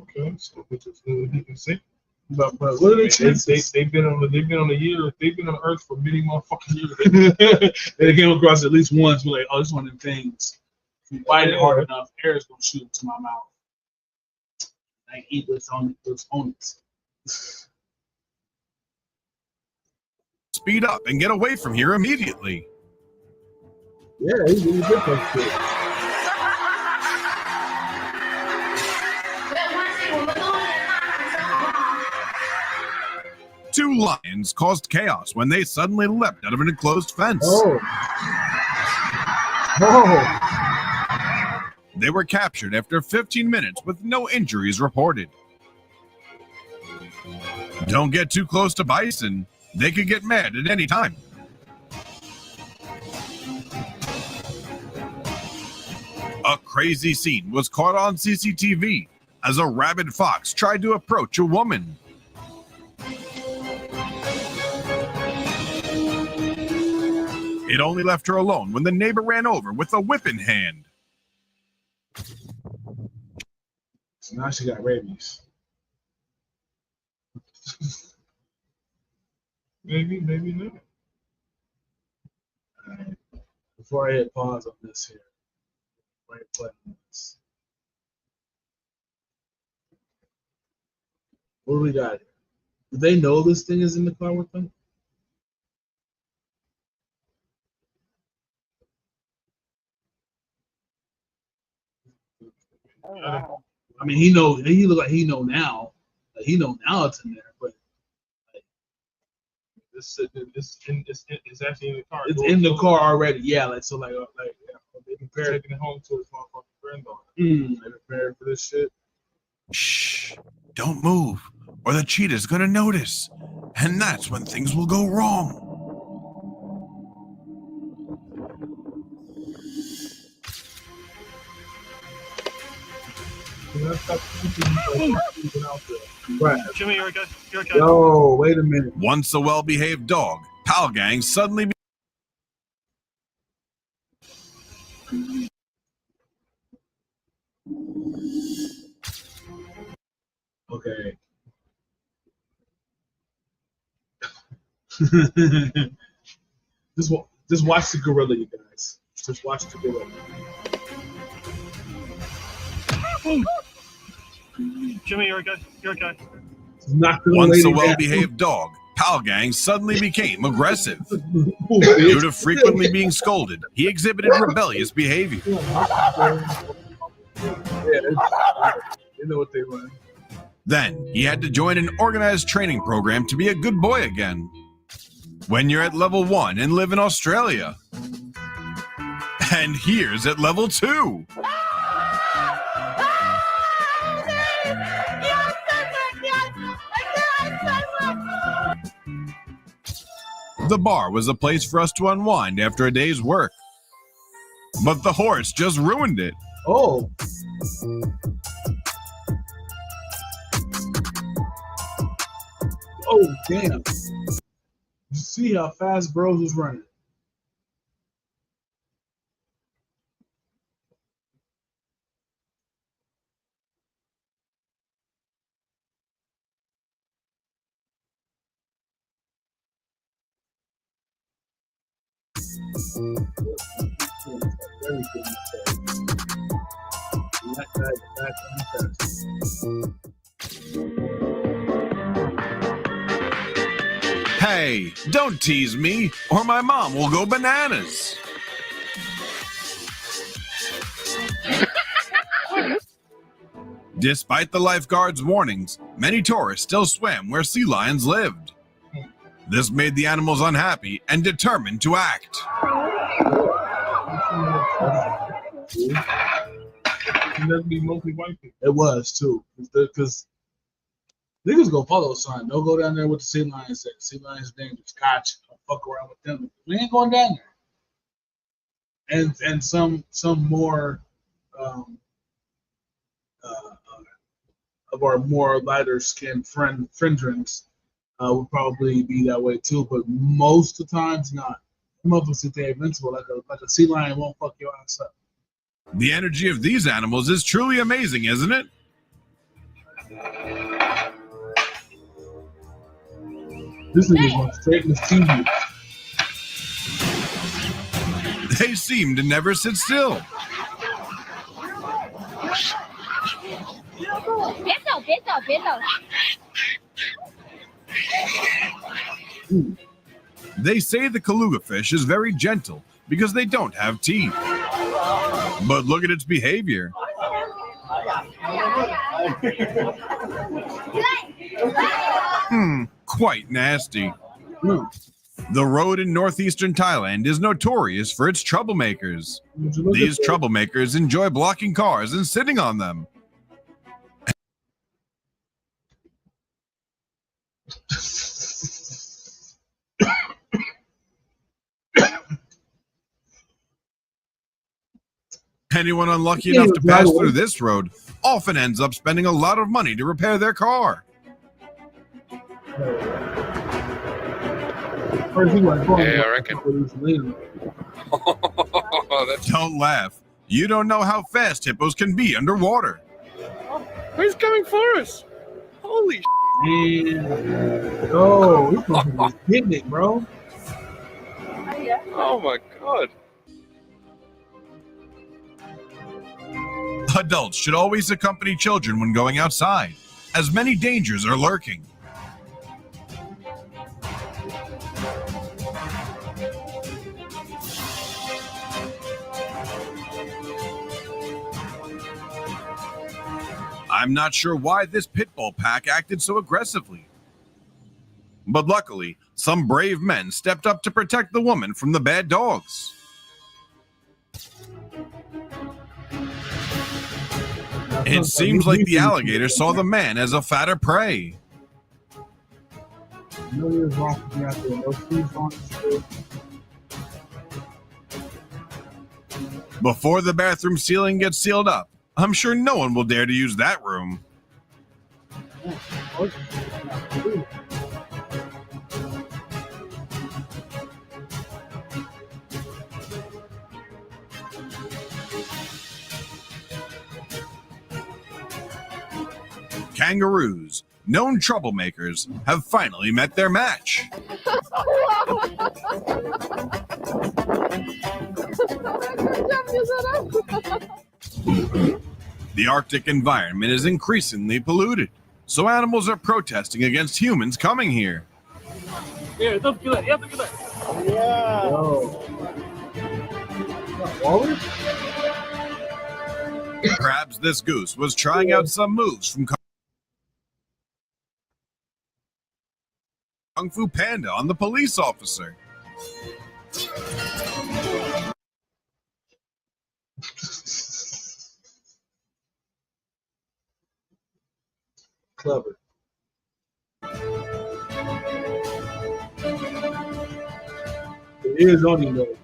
Okay, so he can sink. But what are the chances? They've been on Earth for many motherfucking years. They came across at least once. We're like, oh, this is one of them things. If you bite it hard enough, air is gonna shoot into my mouth. I eat what's on it. Speed up and get away from here immediately. Yeah, he's really good for shit. Two lions caused chaos when they suddenly leapt out of an enclosed fence. Oh. They were captured after 15 minutes with no injuries reported. Don't get too close to bison. They could get mad at any time. A crazy scene was caught on CCTV as a rabid fox tried to approach a woman. It only left her alone when the neighbor ran over with a whip in hand. So now she got rabies. Maybe not. Right. Before I hit pause on this here, right button on this. What do we got here? Do they know this thing is in the car with them? Oh, wow. I mean, he look like he know now. Like, he know now it's in there, but It's actually in the car. it's in the car already. Yeah, they prepared taking it home to his motherfucking granddaughter. They prepared for this shit. Shh, don't move, or the cheetah's gonna notice. And that's when things will go wrong. Right. Jimmy, you're okay. You're okay. Yo, wait a minute. Once a well-behaved dog, Pal Gang suddenly Okay. Just watch the gorilla, you guys. Just watch the gorilla. Jimmy, you're okay. You're okay. Once a well-behaved dog, Pal Gang suddenly became aggressive. Due to frequently being scolded, he exhibited rebellious behavior. Yeah, they know what they want. Then he had to join an organized training program to be a good boy again. When you're at level 1 and live in Australia. And here's at level 2. The bar was a place for us to unwind after a day's work. But the horse just ruined it. Oh. Oh, damn. You see how fast Bros was running. Hey, don't tease me, or my mom will go bananas. Despite the lifeguard's warnings, many tourists still swam where sea lions lived. This made the animals unhappy and determined to act. Mostly white people. It was too, because niggas go follow sign. Don't go down there with the sea lions. Say sea lions dangerous. Gotcha. I'll fuck around with them. We ain't going down there. And some more of our more lighter skinned friendrens would probably be that way too. But most of the times not. Motherfuckers think they're invincible. Like a sea lion won't fuck your ass up. The energy of these animals is truly amazing, isn't it? This nigga's going straight mischievous. They seem to never sit still. They say the Kaluga fish is very gentle because they don't have teeth. But look at its behavior. Quite nasty. The road in northeastern Thailand is notorious for its troublemakers. These troublemakers enjoy blocking cars and sitting on them. Anyone unlucky enough to pass through this road often ends up spending a lot of money to repair their car. Yeah, I reckon. Don't laugh. You don't know how fast hippos can be underwater. Who's coming for us? Holy Oh, this motherfucker's hitting it, bro. Oh my god. Adults should always accompany children when going outside, as many dangers are lurking. I'm not sure why this pit bull pack acted so aggressively. But luckily, some brave men stepped up to protect the woman from the bad dogs. It seems like the alligator saw the man as a fatter prey. Before the bathroom ceiling gets sealed up, I'm sure no one will dare to use that room. Kangaroos, known troublemakers, have finally met their match. The Arctic environment is increasingly polluted, so animals are protesting against humans coming here. Yeah. Perhaps this goose was trying out some moves from Kung Fu Panda on the police officer. Clever. It is on you though.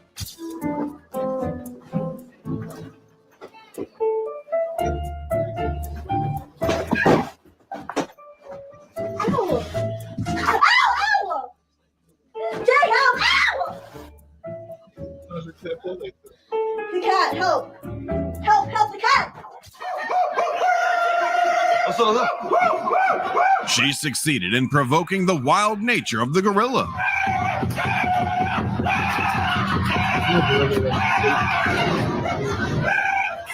The cat, help! Help the cat! She She succeeded in provoking the wild nature of the gorilla.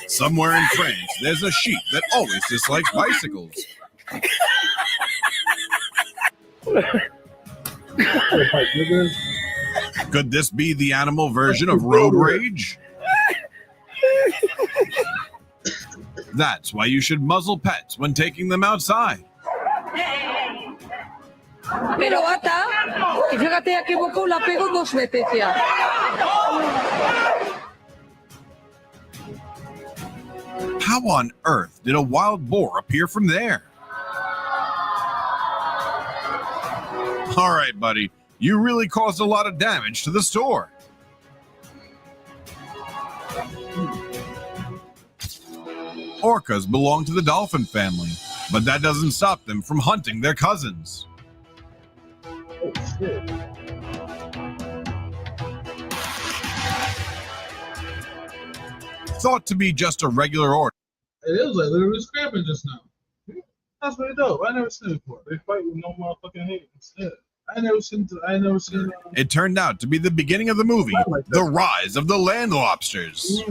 Somewhere in France, there's a sheep that always dislikes bicycles. Could this be the animal version of road rage? That's why you should muzzle pets when taking them outside. Pero bata, y fíjate a qué boca la pego 2 veces ya. How on earth did a wild boar appear from there? All right, buddy, you really caused a lot of damage to the store. Orcas belong to the dolphin family, but that doesn't stop them from hunting their cousins. Oh, shit. Thought to be just a regular order. It was like literally scrapping just now. That's pretty dope. I never seen it before. They fight with no motherfucking hate instead. I never seen. It turned out to be the beginning of the movie, The Rise of the Land Lobsters.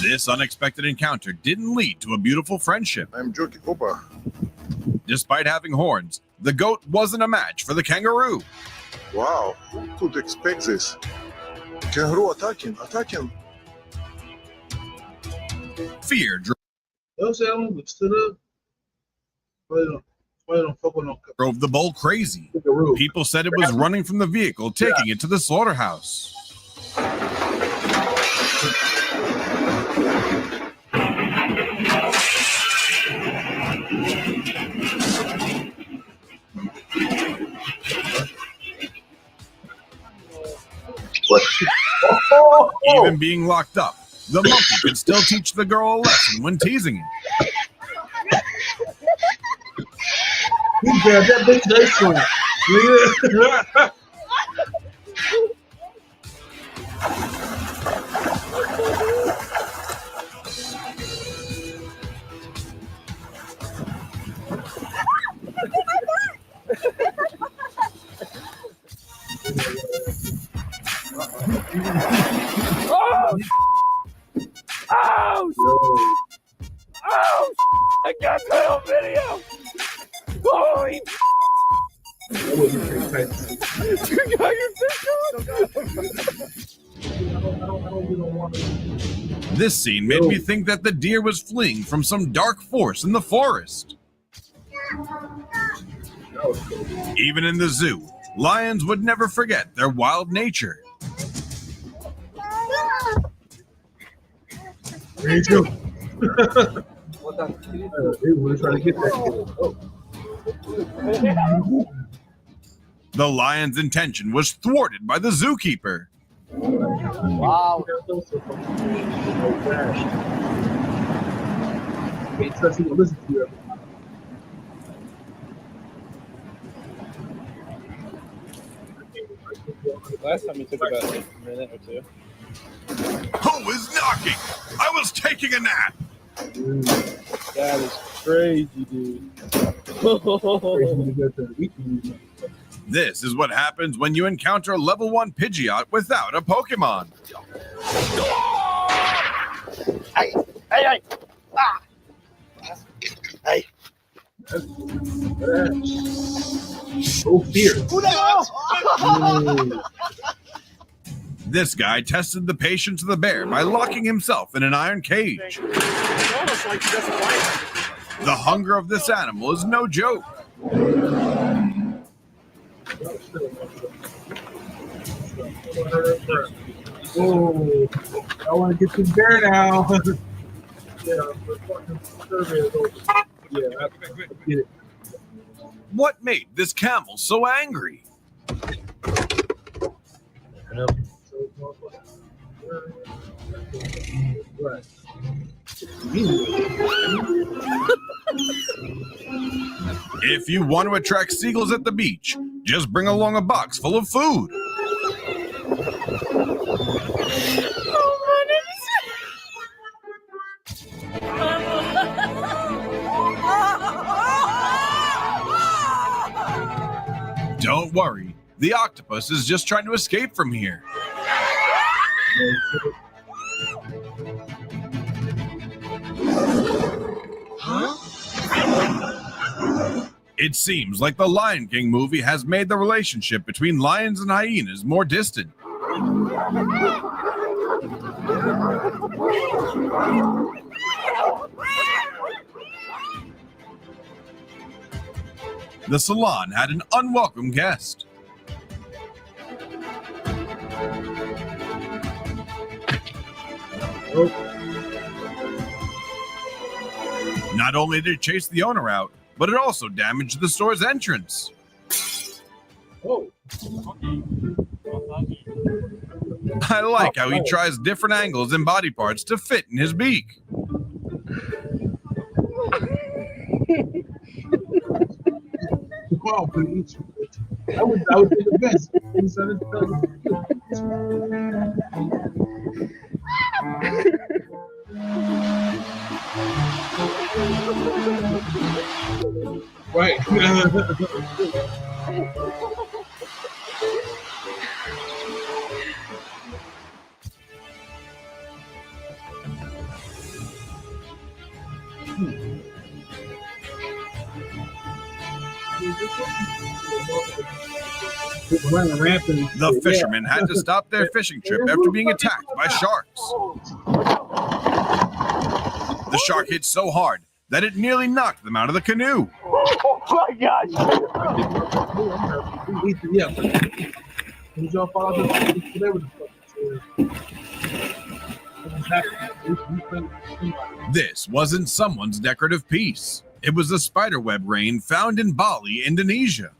This unexpected encounter didn't lead to a beautiful friendship. I'm Joki Koba. Despite having horns, the goat wasn't a match for the kangaroo. Wow, who could expect this? Kangaroo attacking. Fear drove the bull crazy. People said it was running from the vehicle, taking it to the slaughterhouse. Even being locked up, the monkey could still teach the girl a lesson when teasing him. He grabbed that big dice one. Oh! I got that on video! Holy you got your picture? This scene made me think that the deer was fleeing from some dark force in the forest. Even in the zoo, lions would never forget their wild nature. Me too. We're trying to get that. The lion's intention was thwarted by the zookeeper. Wow. Can't trust you to listen to you. Last time you took about a minute or two. Who was knocking? I was taking a nap. Dude, that is crazy, dude. This is what happens when you encounter a level 1 Pidgeot without a Pokemon. Hey, hey, hey! Ah! Hey! Oh, fear. This guy tested the patience of the bear by locking himself in an iron cage. The hunger of this animal is no joke. Oh, I want to get this bear now. Yeah, the fucking survey is over. Yeah, I get it. What made this camel so angry? Right. If you want to attract seagulls at the beach, just bring along a box full of food. Oh, my name is don't worry, the octopus is just trying to escape from here. It seems like the Lion King movie has made the relationship between lions and hyenas more distant. The salon had an unwelcome guest. Not only did it chase the owner out, but it also damaged the store's entrance. I like how he tries different angles and body parts to fit in his beak. Wow, I would be the best. Right. The fishermen had to stop their fishing trip after being attacked by sharks. The shark hit so hard that it nearly knocked them out of the canoe. Oh my gosh! This wasn't someone's decorative piece. It was a spiderweb rain found in Bali, Indonesia.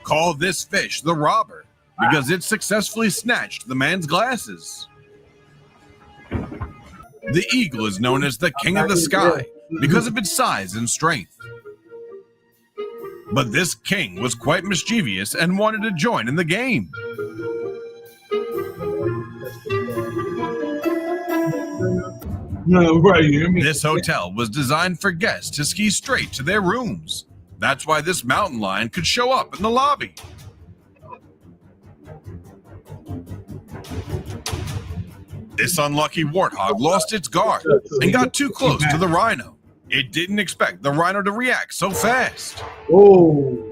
Call this fish the robber because it successfully snatched the man's glasses. The eagle is known as the king of the sky because of its size and strength. But this king was quite mischievous and wanted to join in the game. No, right. This hotel was designed for guests to ski straight to their rooms. That's why this mountain lion could show up in the lobby. This unlucky warthog lost its guard and got too close to the rhino. It didn't expect the rhino to react so fast. Oh.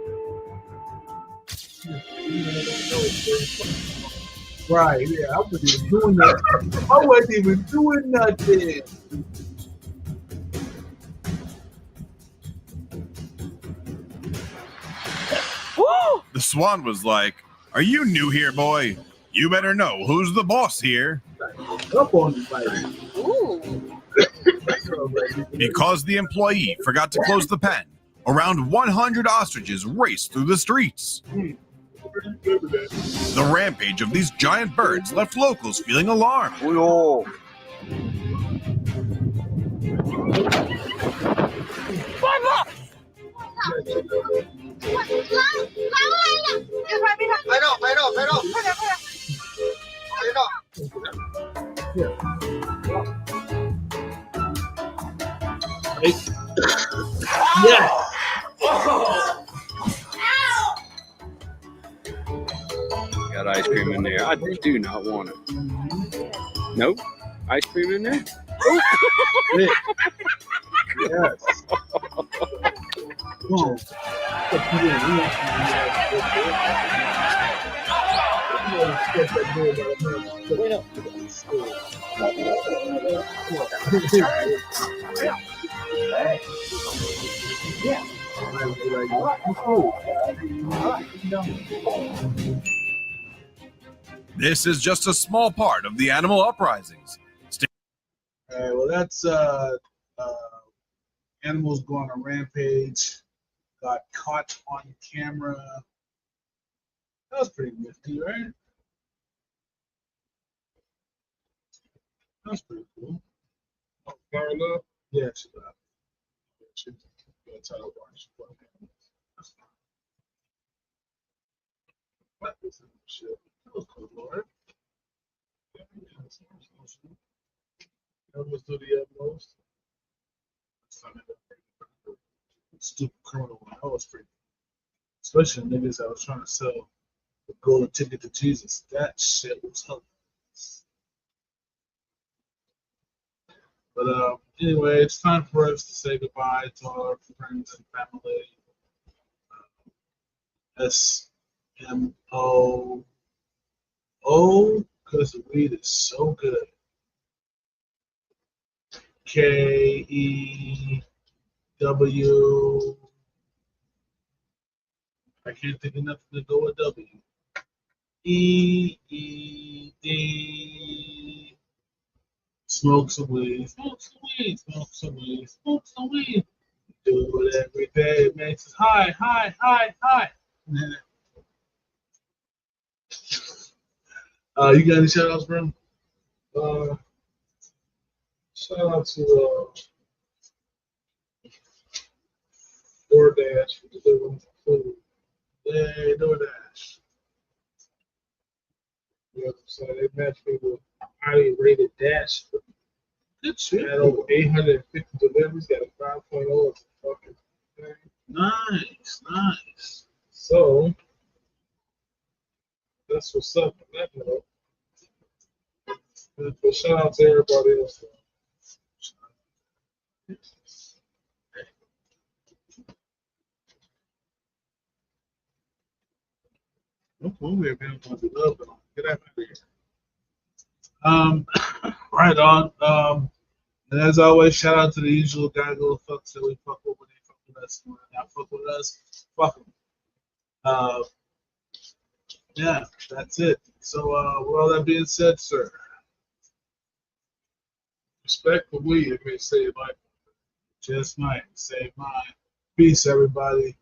Right, yeah, I wasn't even doing that. I wasn't even doing nothing. The swan was like, "Are you new here, boy? You better know who's the boss here." Up on the Because the employee forgot to close the pen, around 100 ostriches raced through the streets. The rampage of these giant birds left locals feeling alarmed. Yes. Got ice cream in there. I do not want it. Nope. Ice cream in there? Yes. Oh. This is just a small part of the animal uprisings. All right, well, that's animals go on a rampage. Got caught on camera. That was pretty nifty, right? That's pretty cool. Oh, Carla? Yeah, she got it. She got a title bar. That's fine. What is this shit? That was cool, Lord. Almost do the utmost. Stupid criminal. I was pretty. Especially niggas that was trying to sell the golden ticket to Jesus. That shit was hilarious. But anyway, it's time for us to say goodbye to all our friends and family. SMO. Because the weed is so good. KEW. I can't think of nothing to go with W. EED. Smoke some weed. Smoke some weed. Smoke some weed. Smoke some weed. Do it every day. It makes us high, high, high, high. You got any shout outs, bro? Shout out to DoorDash for delivering food. Yay, DoorDash. Yeah, so they matched me with highly rated Dash. Good shit. Had over 850 deliveries, got a 5.0. Fucking thing. Nice, nice. So, that's what's up on that note. But shout out to everybody else. What movie are we going to love it on? Get out of here. Right on. And as always, shout out to the usual gaggle of fucks that we fuck with when they fuck with us. When they not fuck with us, fuck them. Yeah, that's it. So, with all that being said, sir, respect for weed. It may save life. Just might save mine. Peace, everybody.